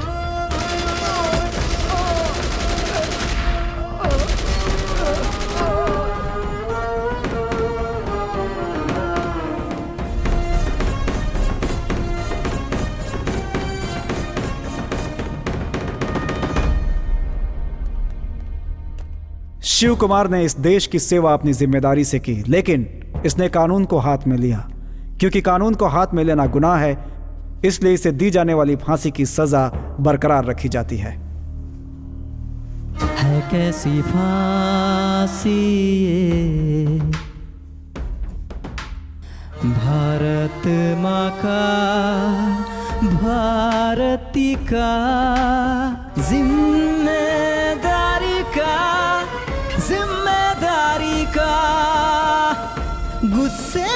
शिव कुमार ने इस देश की सेवा अपनी जिम्मेदारी से की, लेकिन इसने कानून को हाथ में लिया। क्योंकि कानून को हाथ में लेना गुनाह है, इसलिए इसे दी जाने वाली फांसी की सजा बरकरार रखी जाती है। कैसी फांसी ये भारत माँ का, भारती का जिम्मेदारी का, जिम्मेदारी का, गुस्से